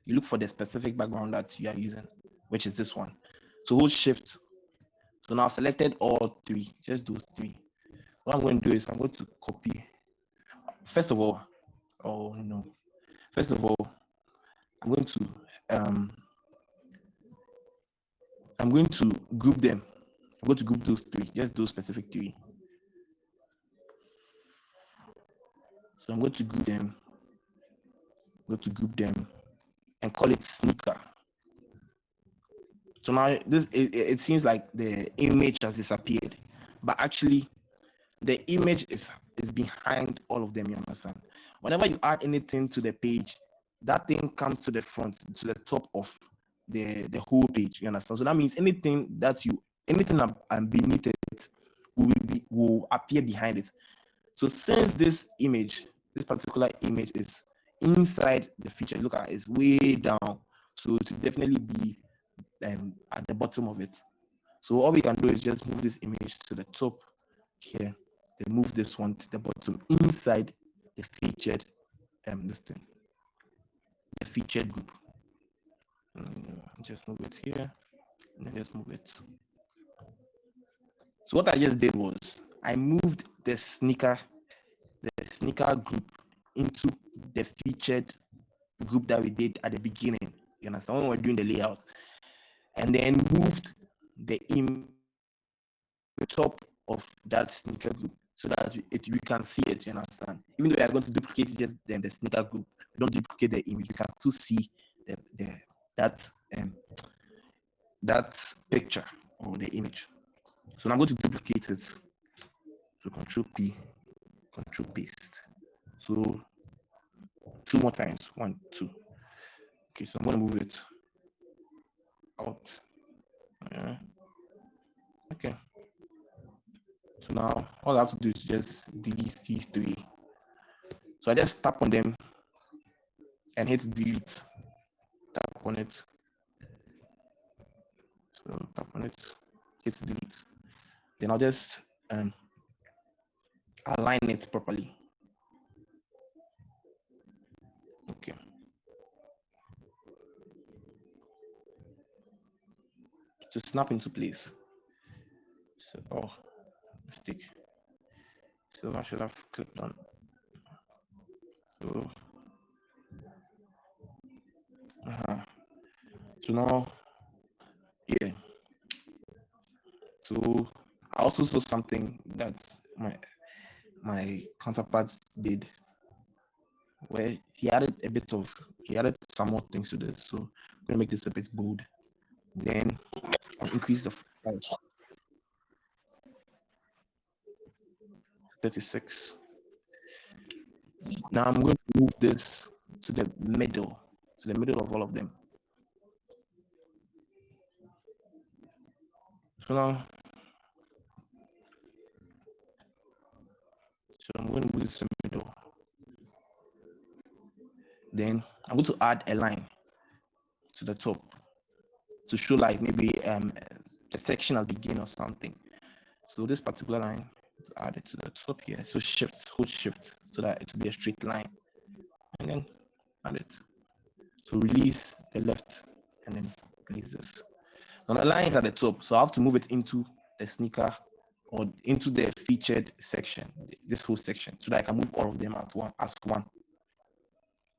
You look for the specific background that you are using, which is this one. So hold shift. So now I've selected all three, just those three. What I'm going to do is I'm going to copy. First of all, I'm going to group them. I'm going to group those three, just those specific three. So I'm going to group them, and call it sneaker. So now it seems like the image has disappeared, but actually the image is behind all of them. You understand? Whenever you add anything to the page, that thing comes to the front, to the top of the whole page. You understand? So that means anything beneath it will appear behind it. So since this particular image is inside the feature, look at it, it's way down. So it will definitely be at the bottom of it. So all we can do is just move this image to the top here, then move this one to the bottom inside the featured the featured group. Just move it here, and then just move it. So what I just did was I moved the sneaker group into the featured group that we did at the beginning. You understand? When we were doing the layout, and then moved the top of that sneaker group so that we can see it. You understand? Even though we are going to duplicate just the sneaker group, we don't duplicate the image. We can still see that picture or the image. So now I'm going to duplicate it. So Control P, Control Paste. So 2 more times. 1, 2. Okay, so I'm going to move it out. Okay. So now all I have to do is just delete these three. So I just tap on them and hit delete. Tap on it. So tap on it, hit delete. Then I'll just align it properly. Okay. To snap into place. So, mistake. So I should have clicked on. So, so now, yeah. So I also saw something that my counterparts did, where he added some more things to this. So I'm gonna make this a bit bold. Then I'll increase the 36. Now I'm going to move this to the middle of all of them. So now, I'm going to move this to the middle. Then I'm going to add a line to the top to show like maybe a section at the beginning or something. So this particular line, add it to the top here. So hold shift so that it will be a straight line, and then add it. So release the left and then release this. Now the line is at the top, so I have to move it into the sneaker or into the featured section, this whole section, so that I can move all of them as one.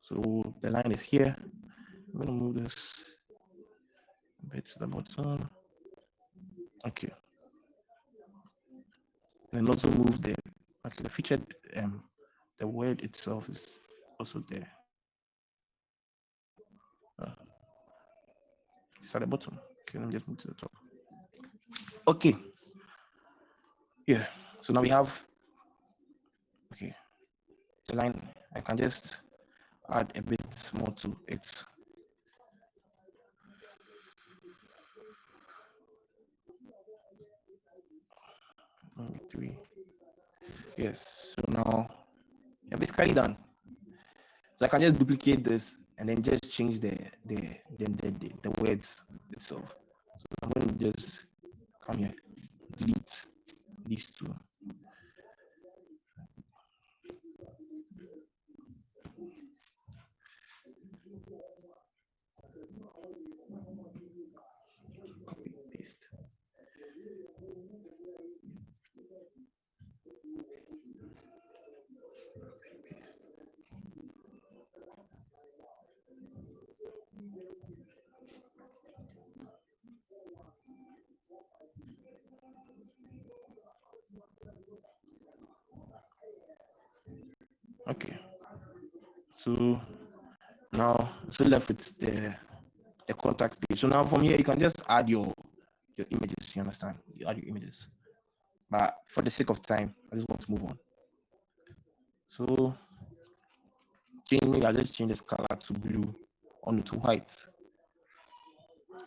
So the line is here. I'm gonna move this a bit to the bottom. Okay. And also move the featured the word itself is also there. It's at the bottom. Okay, let me just move to the top. Okay. Yeah. So now we have the line. I can just add a bit more to it. Maybe 3. Yes. So now you're basically done. So I can just duplicate this and then just change the words itself. So I'm going to just come here, delete these two. Copy, paste. Paste. Okay. So now left with the contact page. So now from here you can just add your images. You understand? You add your images. But for the sake of time, I just want to move on. So maybe I'll just change this color to blue to white.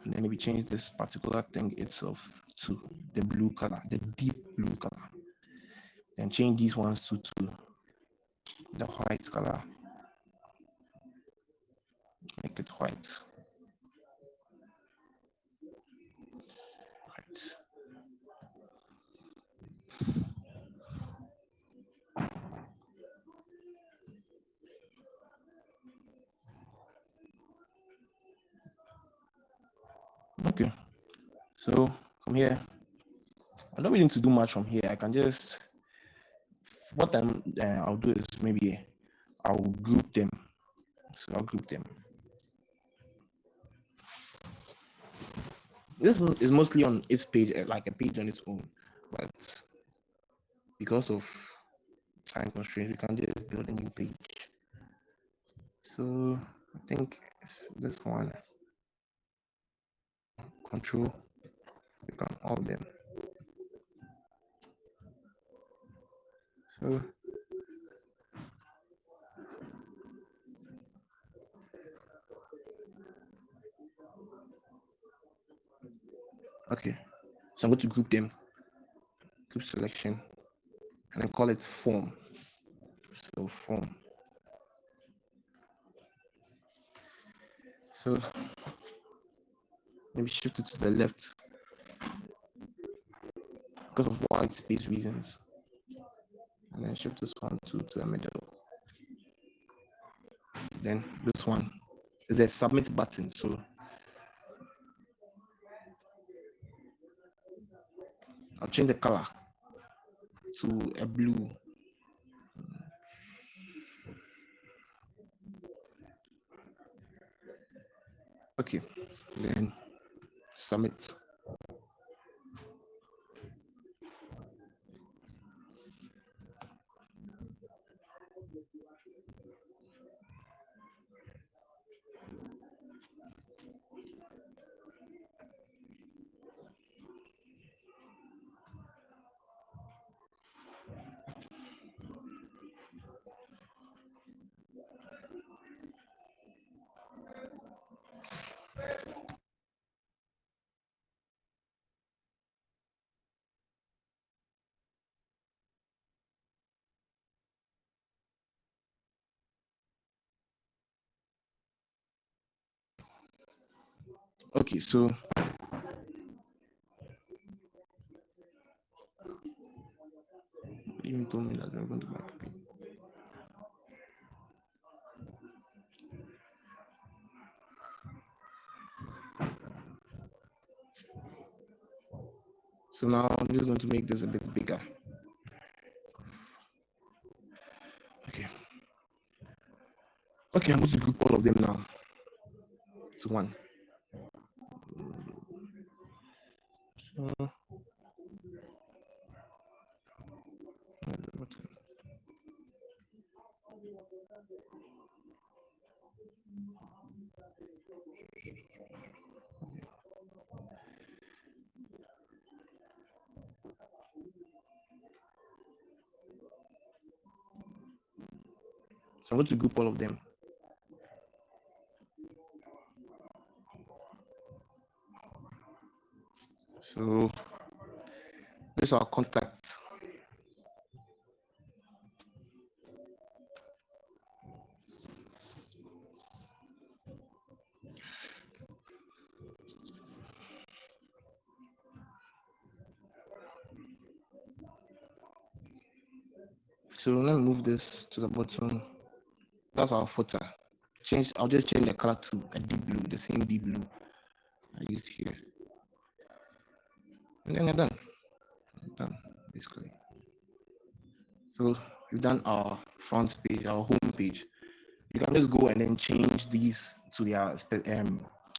And then maybe change this particular thing itself to the blue color, the deep blue color. Then change these ones to the white color. Make it white. Okay. So from here, I don't really need to do much from here. I can just what I'll do is maybe I'll group them. So I'll group them. This is mostly on its page, like a page on its own, but because of time constraints, we can just build a new page. So I think it's this one. Control, click on all of them. So okay, so I'm going to group them, group selection, and then call it form. So form. So maybe shift it to the left because of white space reasons, and then shift this one to the middle. Then this one is the submit button. So I'll change the color to a blue. Okay, then submit. Okay, so even told me that we're going to make it. So now I'm just going to make this a bit bigger. Okay. Okay, I'm going to group all of them now to one. So, I'm going to group all of them. So this is our contact. So let me move this to the bottom. That's our footer. I'll just change the color to a deep blue, the same deep blue I used here. And then we're done. Done, basically. So we've done our front page, our home page. You can just go and then change these to their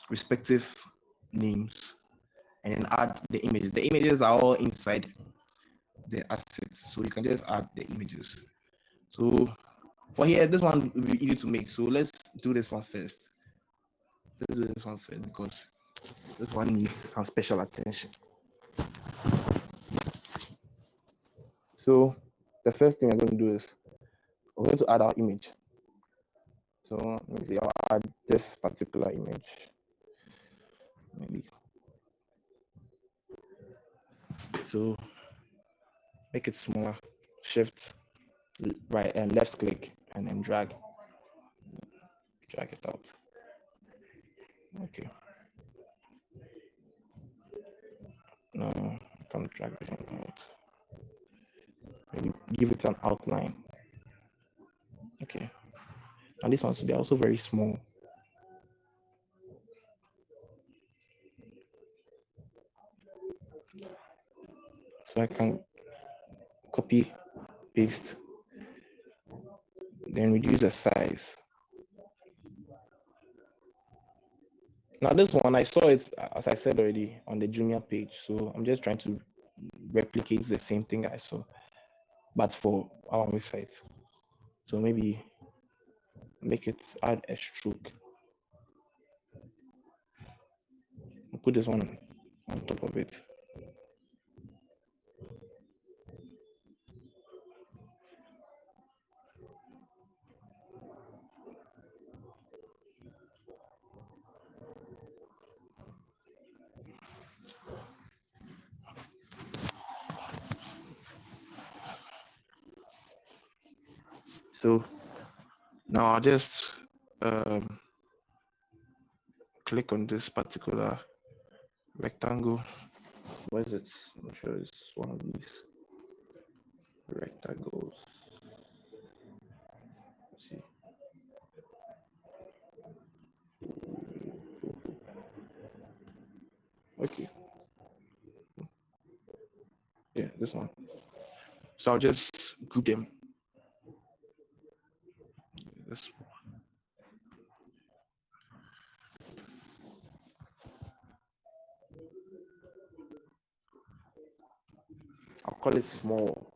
respective names and then add the images. The images are all inside the assets, so you can just add the images. So for here, this one will be easy to make. So let's do this one first. Let's do this one first because this one needs some special attention. So the first thing we're going to do is we're going to add our image. So maybe I'll add this particular image. Maybe. So make it smaller. Shift right and left click and then drag it out. Okay. No, I can't drag it out. Maybe give it an outline. Okay. And these ones, they're also very small. So I can copy, paste, then reduce the size. Now this one, I saw it, as I said already, on the junior page. So I'm just trying to replicate the same thing I saw, but for our website. So maybe make it, add a stroke. Put this one on top of it. So now I'll just click on this particular rectangle. What is it? I'm sure it's one of these rectangles. Let's see. Okay. Yeah, this one. So I'll just group them. This one. I'll call it small.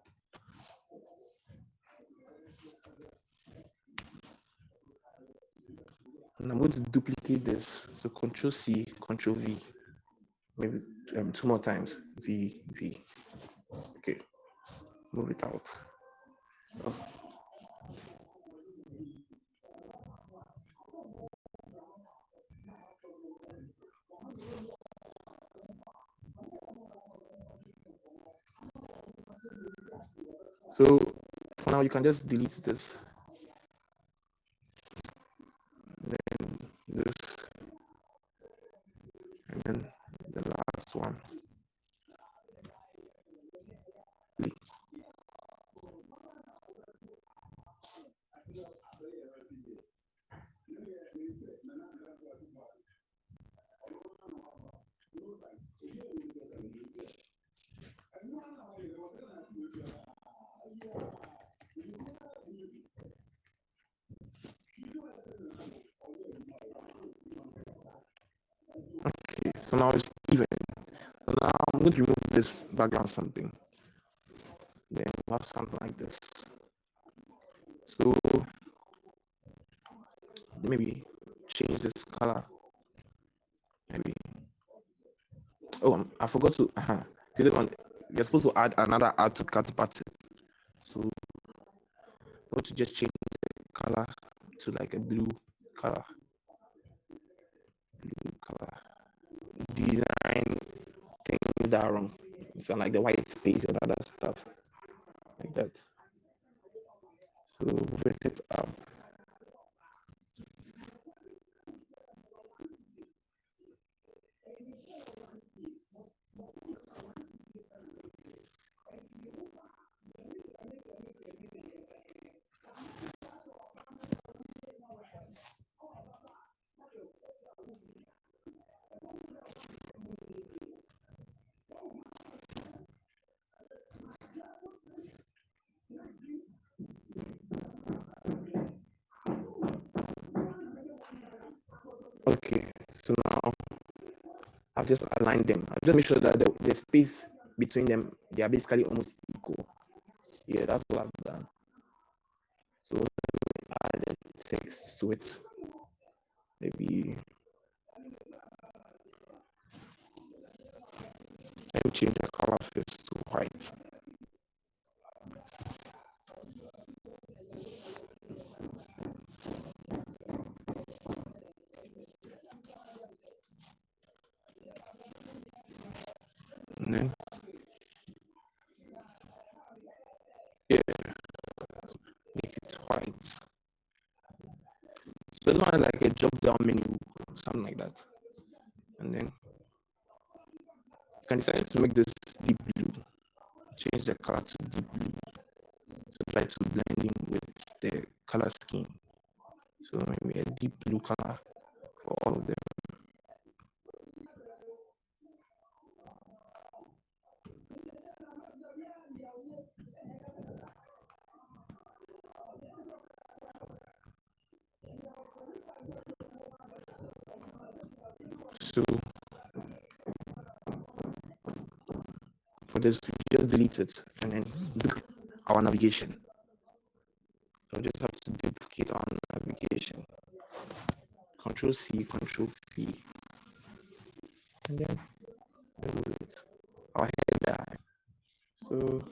And I'm going to duplicate this. So Control C, Control V. Maybe 2 more times. V. Okay. Move it out. Oh. So for now, you can just delete this. Then this. And then the last one. So now it's even. So now I'm going to remove this background something. Then we'll have something like this. So maybe change this color. Maybe. Oh, I forgot to. See this one. You're supposed to add another add to cart button. So I'm going to just change the color to like a blue color. Blue color. Design things that are wrong. So like the white space and other stuff like that. So move it up. Okay, so now I've just aligned them. I've just made sure that the space between them, they are basically almost equal. Yeah, that's what I've done. So let me add the text to it. Maybe let me change the color first to white. And then yeah, make it white. So this one is like a drop down menu, something like that. And then you can decide to make this deep blue. Change the color to deep blue. So try to blend in with the color scheme. So maybe a deep blue color for all of them. So for this, we just delete it and then do our navigation. So we just have to duplicate our navigation. Control C, Control V, and then remove it. Our header. So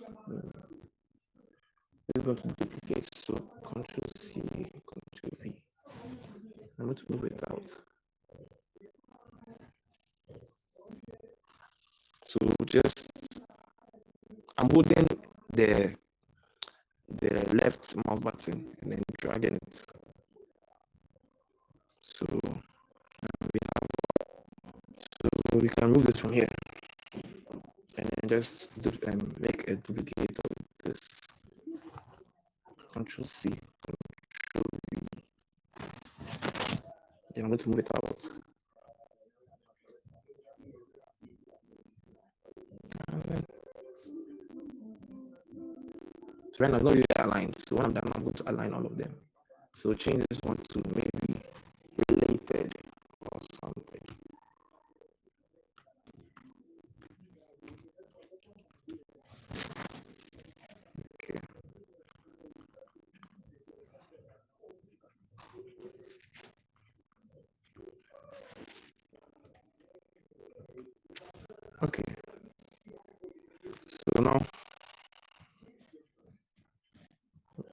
we're going to duplicate. So Control C, Control V. I'm going to move it out. So just I'm holding the left mouse button and then dragging it. So we can move this from here and then just make a duplicate of this. Control C, Control V. Then I'm going to move it out. And then, so right now it's not really aligned. So when I'm done, I'm going to align all of them. So change this one to maybe related or something. Okay. Okay. So now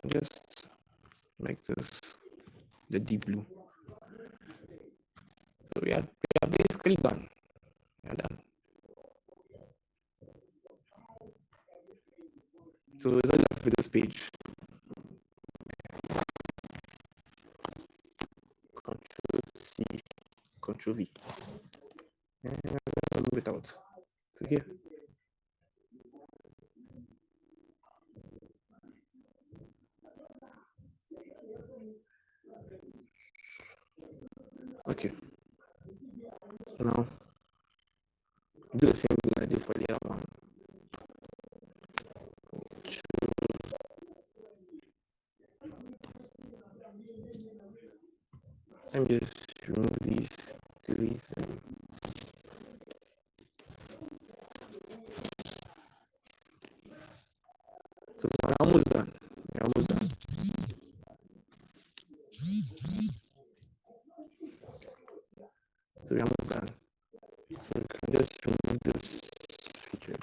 just make this the deep blue. So we are basically done. We are done. So it's all left with this page. Control C, Control V. And I'll move it out. So here. Okay. So now do the same thing I did for the other one. Let me just remove these, delete them. So we're almost done. We're almost done. So we're almost done. So we can just remove this feature.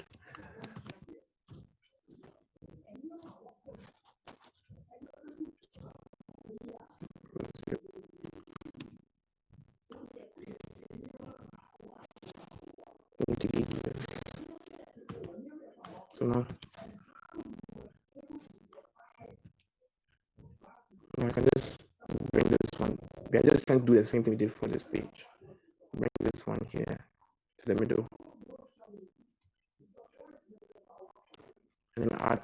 Delete this. So now I can just bring this one. We are just trying to do the same thing we did for this page. Bring this one here to the middle. And then add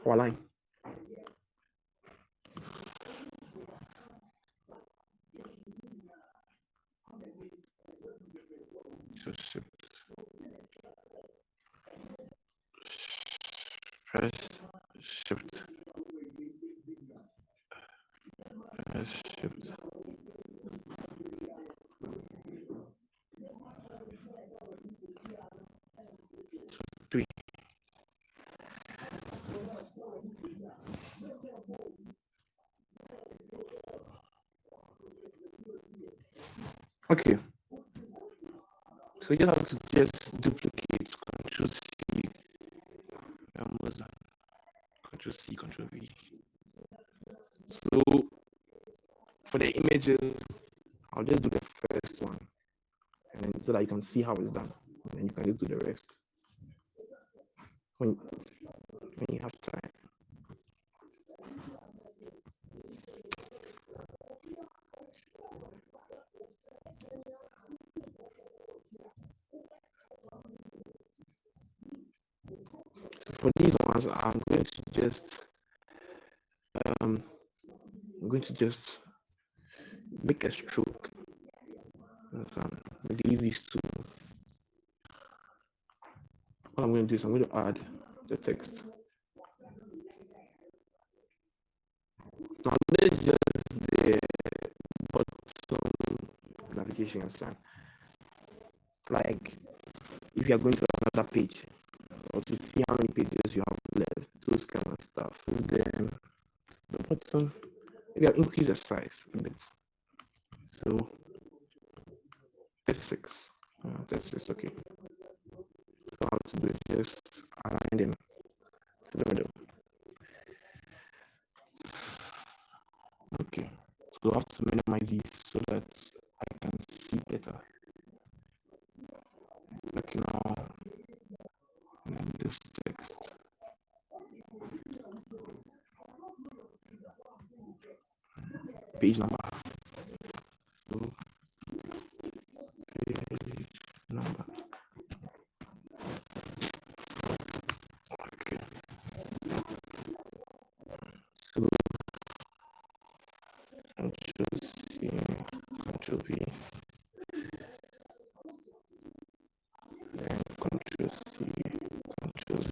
our line. So shift, press shift, press shift. So 3. Okay. So you just have to just duplicate Control C, almost done. Control C, Control V. So for the images, I'll just do the first one, and then so that you can see how it's done. And then you can just do the rest when you have time. So for these ones, I'm going to just make a stroke. Make the easiest to. What I'm going to do is I'm going to add the text. Now this is just the bottom navigation and like if you are going to another page or to see how many pages you have left, those kind of stuff. Then the bottom, maybe I'll increase the size a bit. So 36. 36, okay. So how to do it? Just align them to the middle. Okay. So I have to minimize these so that I can see better. Like now, and then this text. Page number. So page number. Okay. So Control C, Control V, and Control C, Control V.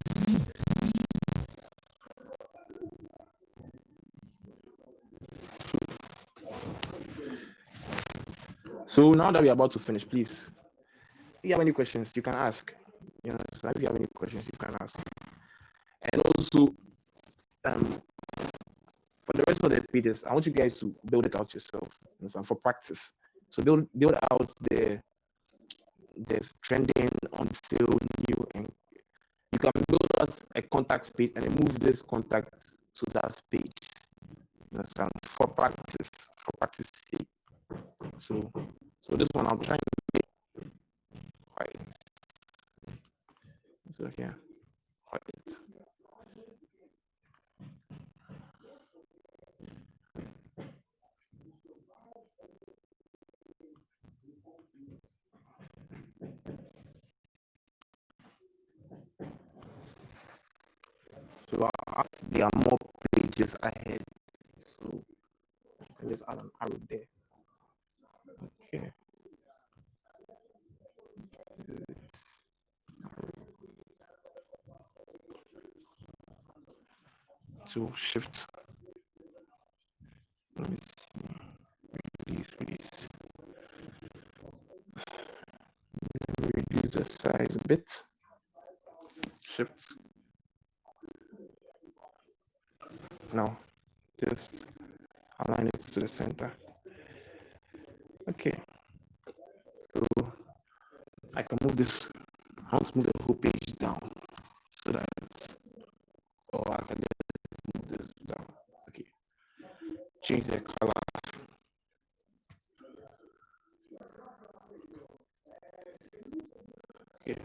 So now that we're about to finish, please, if you have any questions, you can ask. Yes, if you have any questions, you can ask. And also, for the rest of the pages, I want you guys to build it out yourself for practice. So build out the trending, on sale, new, and you can build us a contacts page and then move this contact to that page. Understand? For practice sake. So this one I'm trying to make quiet. So here, quiet. So as there are more pages ahead, so I can just add an arrow there. Okay. So shift. Let me see. Reduce the size a bit. Shift. Now, just align it to the center. Okay. So I can move this. I want to move the whole page down so that or I can just move this down. Okay. Change the color. Okay.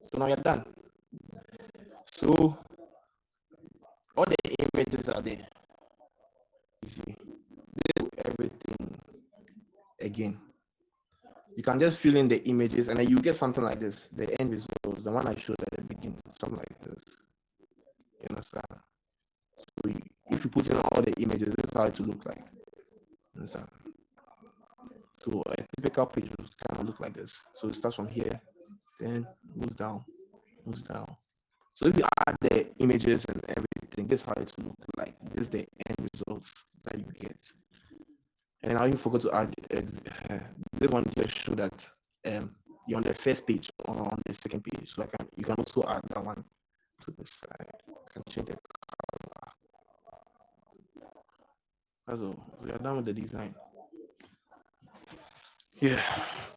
So now you're done. So all the images are there. You see, they do everything again. You can just fill in the images and then you get something like this. The end results, the one I showed at the beginning, something like this. You understand? So if you put in all the images, this is how it will look like. You understand? So a typical page will kind of look like this. So it starts from here, then moves down, moves down. So if you add the images and everything, this is how it will look like. This is the end results that you get. And I even forgot to add this one just show that you're on the first page or on the second page. So you can also add that one to the side. I can change the color. That's all. We are done with the design. Yeah.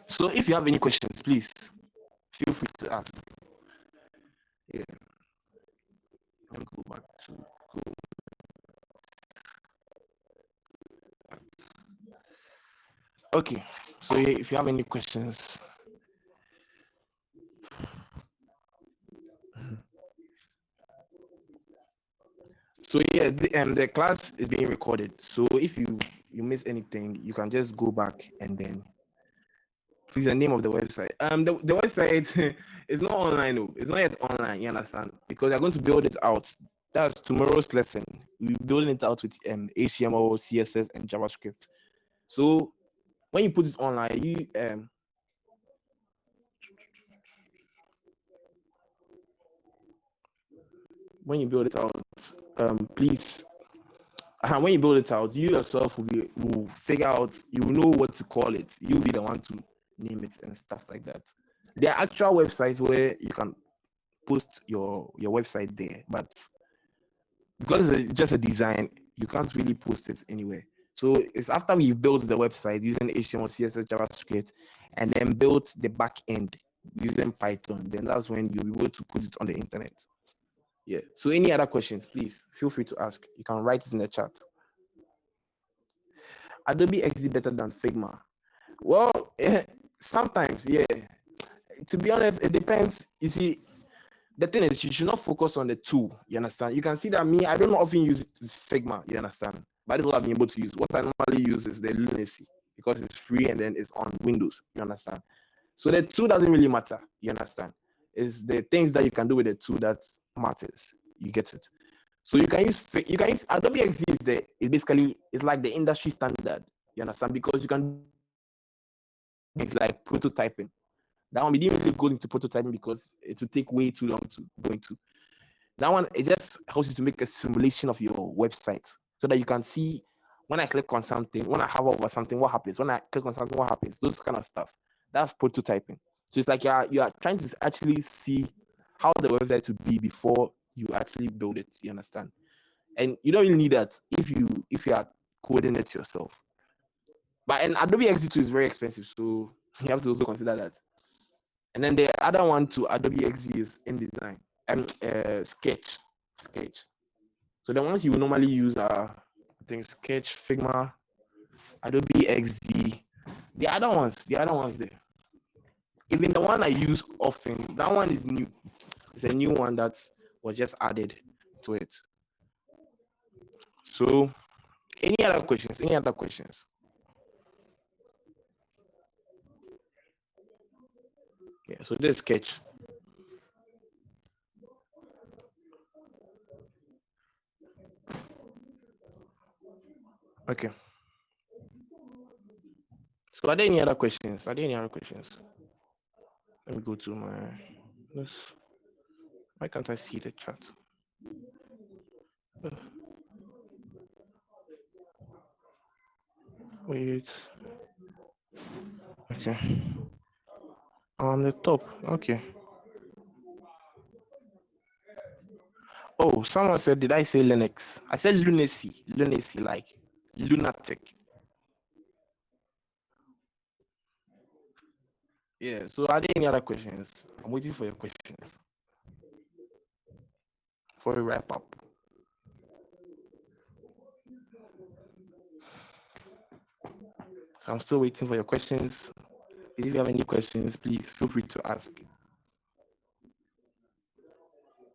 So if you have any questions, please feel free to ask. Yeah. Let me go back to go. Okay. So if you have any questions. So yeah, the class is being recorded. So if you miss anything, you can just go back and then please the name of the website. The website is not online, no. It's not yet online, you understand? Because they're going to build it out. That's tomorrow's lesson. We're building it out with HTML, CSS, and JavaScript. So when you put it online, you when you build it out, please when you build it out, you yourself will figure out, you will know what to call it. You'll be the one to name it and stuff like that. There are actual websites where you can post your website there, but because it's just a design, you can't really post it anywhere. So it's after we've built the website using HTML, CSS, JavaScript, and then built the back end using Python, then that's when you'll be able to put it on the internet. Yeah. So any other questions, please feel free to ask. You can write it in the chat. Adobe XD better than Figma? Well, sometimes, yeah. To be honest, it depends. You see, the thing is, you should not focus on the tool. You understand? You can see that me, I don't often use Figma. You understand? But this is what I've been able to use. What I normally use is the Lunacy because it's free and then it's on Windows. You understand? So the tool doesn't really matter. You understand? It's the things that you can do with the tool that matters. You get it? So you can use Adobe XD it's like the industry standard. You understand? Because you can it's like prototyping. That one we didn't really go into prototyping because it would take way too long to go into. That one it just helps you to make a simulation of your website so that you can see when I click on something, when I hover over something, what happens? When I click on something, what happens? Those kind of stuff. That's prototyping. So it's like you are trying to actually see how the website would be before you actually build it. You understand? And you don't really need that if you are coding it yourself. But an Adobe XD2 is very expensive, so you have to also consider that. And then the other one to Adobe XD is InDesign and Sketch. So the ones you normally use are I think Sketch, Figma, Adobe XD. The other ones there. Even the one I use often, that one is new. It's a new one that was just added to it. So, any other questions? Yeah, so this Sketch. Okay. So are there any other questions? Let me go to my this. Why can't I see the chat? Wait. Okay. On the top. Okay. Oh, someone said, did I say Linux? I said lunacy, like lunatic. Yeah, so are there any other questions? I'm waiting for your questions for a wrap up. So I'm still waiting for your questions. If you have any questions, please feel free to ask.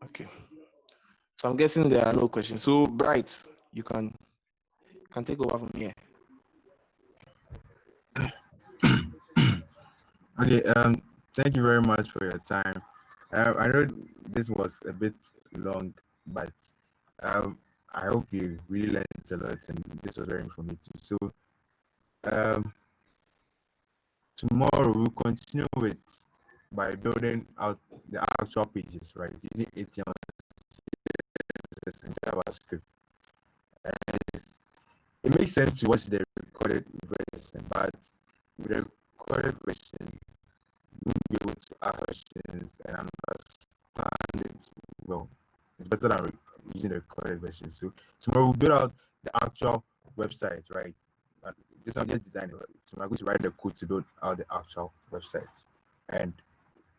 Okay. So I'm guessing there are no questions. So Bright, you can take over from here. Okay, thank you very much for your time. I know this was a bit long, but I hope you really learned a lot and this was very informative. So tomorrow we'll continue with by building out the actual pages, right? Using HTML and JavaScript. And it makes sense to watch the recorded version, but with the recorded version, you won't be able to ask questions and understand it well. It's better than using the recorded version. So tomorrow we'll build out the actual website, right? This one just designed it. So I'm going to write the code to build out the actual website, and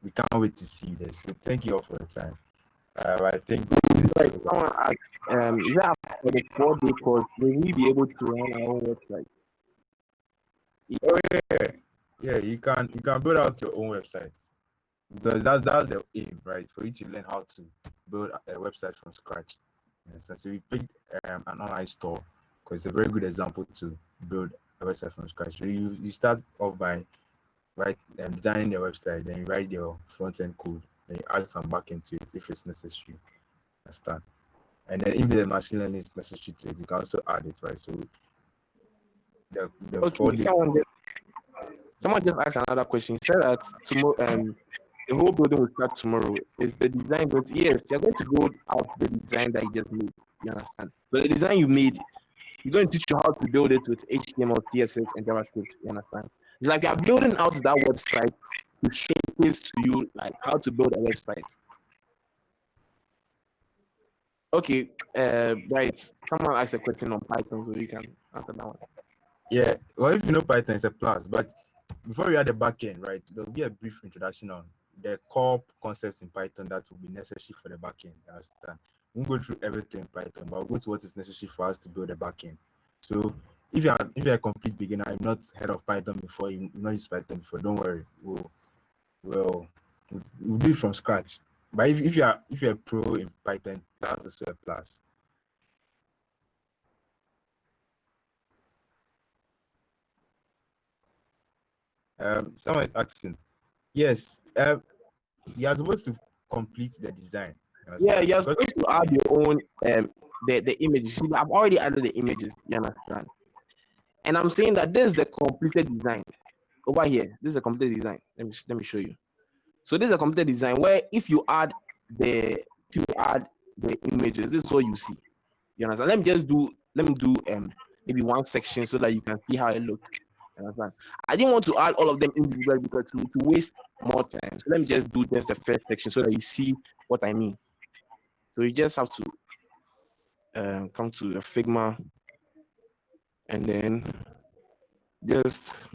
we can't wait to see this. So thank you all for your time. I think like someone asked, is that for the 4-day course, will we be able to run our own website? yeah, you can build out your own website, because that's the aim, right? For you to learn how to build a website from scratch. So we picked an online store because it's a very good example to build a website from scratch. So you start off by designing the website, then you write your front end code, then you add some back end to it if it's necessary, and start. And then if the machine learning is necessary to it, you can also add it, right? So the Okay, 4-day. someone just asked another question. He said that tomorrow, the whole building will start tomorrow. Is the design going to, yes, you're going to build out the design that you just made. You understand? So the design you made, we're going to teach you how to build it with HTML, CSS, and JavaScript. You understand? It's like you're building out that website to showcase to you like how to build a website. Okay, right. Someone asked a question on Python, so you can answer that one. Yeah, well, if you know Python, it's a plus. But before we add the backend, right, there will be a brief introduction on the core concepts in Python that will be necessary for the backend. You understand? We won't go through everything in Python, but we'll go to what is necessary for us to build a backend. So if you're a complete beginner, you've not heard of Python before, you've not used Python before, don't worry. We'll do it from scratch. But if you're a pro in Python, that's also a plus. Someone is asking, yes, you are supposed to complete the design. Yeah, you're supposed to add your own the images. See, I've already added the images. You understand? And I'm saying that this is the completed design over here. This is a completed design. Let me show you. So this is a completed design where if you add the images, this is what you see. You understand? Let me do maybe one section so that you can see how it looks. You understand? I didn't want to add all of them individually because to waste more time. So let me just do just the first section so that you see what I mean. So you just have to come to the Figma and then just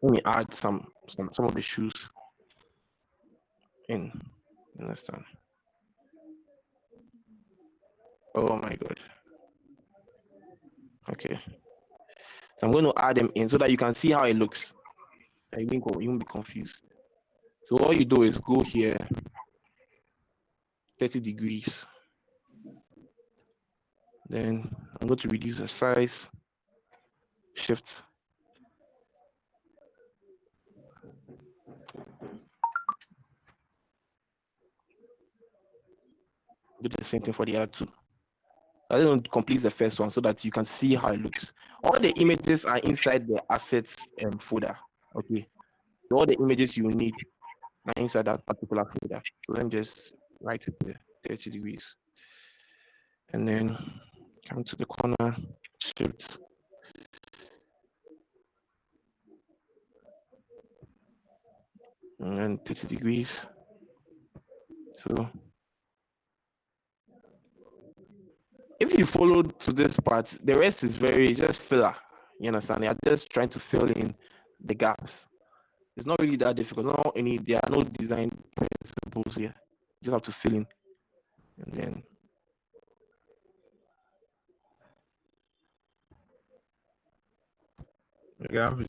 let me add some of the shoes in. You understand? Oh my god. Okay. So I'm going to add them in so that you can see how it looks. You won't be confused. So all you do is go here, 30 degrees. Then I'm going to reduce the size, shift. Do the same thing for the other two. I don't complete the first one so that you can see how it looks. All the images are inside the assets folder. Okay. So all the images you need are inside that particular folder. So let me just write it there, 30 degrees. And then come to the corner, shift. And then 30 degrees. So if you follow to this part, the rest is just filler. You understand? You're just trying to fill in the gaps. It's not really that difficult. There are no design principles here. You just have to fill in, and then Okay, I have a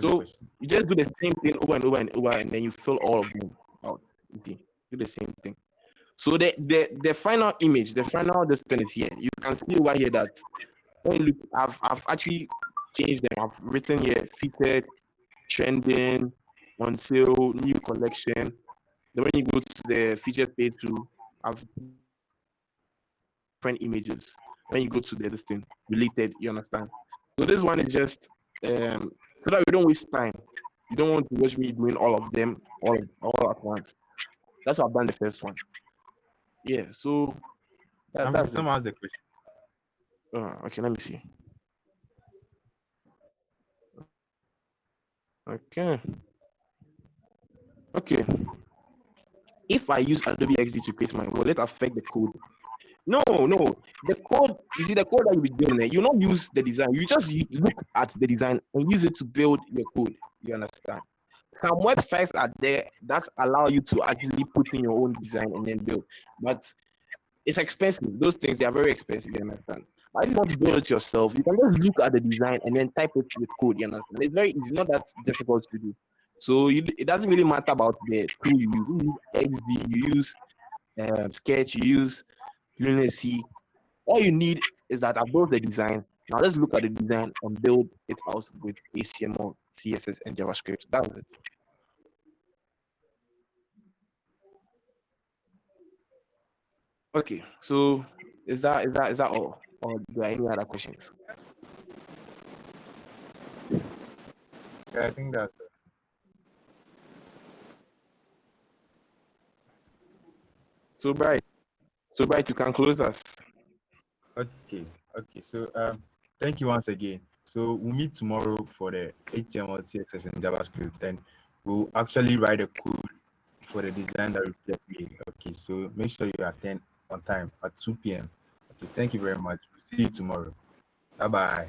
so question. you just do the same thing over and over and over, and then you fill all of them out. Okay. Do the same thing. So the final image, the final this thing is here. You can see over here that when you look, I've actually changed them. I've written here featured, trending, on sale, new collection. Then when you go to the featured page too, I've different images. When you go to the this thing related, you understand. So this one is just so that we don't waste time. You don't want to watch me doing all of them all at once. That's why I've done the first one. Yeah, so that's Someone it. has the question. Okay, let me see. Okay. Okay. If I use Adobe XD to create my, will it affect the code? No. The code, you see, the code that you be doing there, you don't use the design. You just look at the design and use it to build your code. You understand? Some websites are there that allow you to actually put in your own design and then build. But it's expensive. Those things, they are very expensive, you understand? But if you want to build it yourself, you can just look at the design and then type it with code, you understand? It's very easy, not that difficult to do. So it doesn't really matter about the tool you use. You use XD, you use Sketch, you use Lunacy. All you need is that I built the design. Now let's look at the design and build it out with HTML, CSS, and JavaScript. That's it. Okay, so is that all? Or do I have any other questions? Yeah, I think that's it. So Bright, you can close us. Okay. So thank you once again. So we'll meet tomorrow for the HTML, CSS, and JavaScript, and we'll actually write a code for the design that we just made. Okay, so make sure you attend on time at 2 p.m. Okay, thank you very much. We'll see you tomorrow. Bye bye.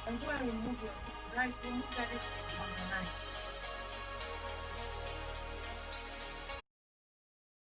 And go and remove your right, remove that on the line.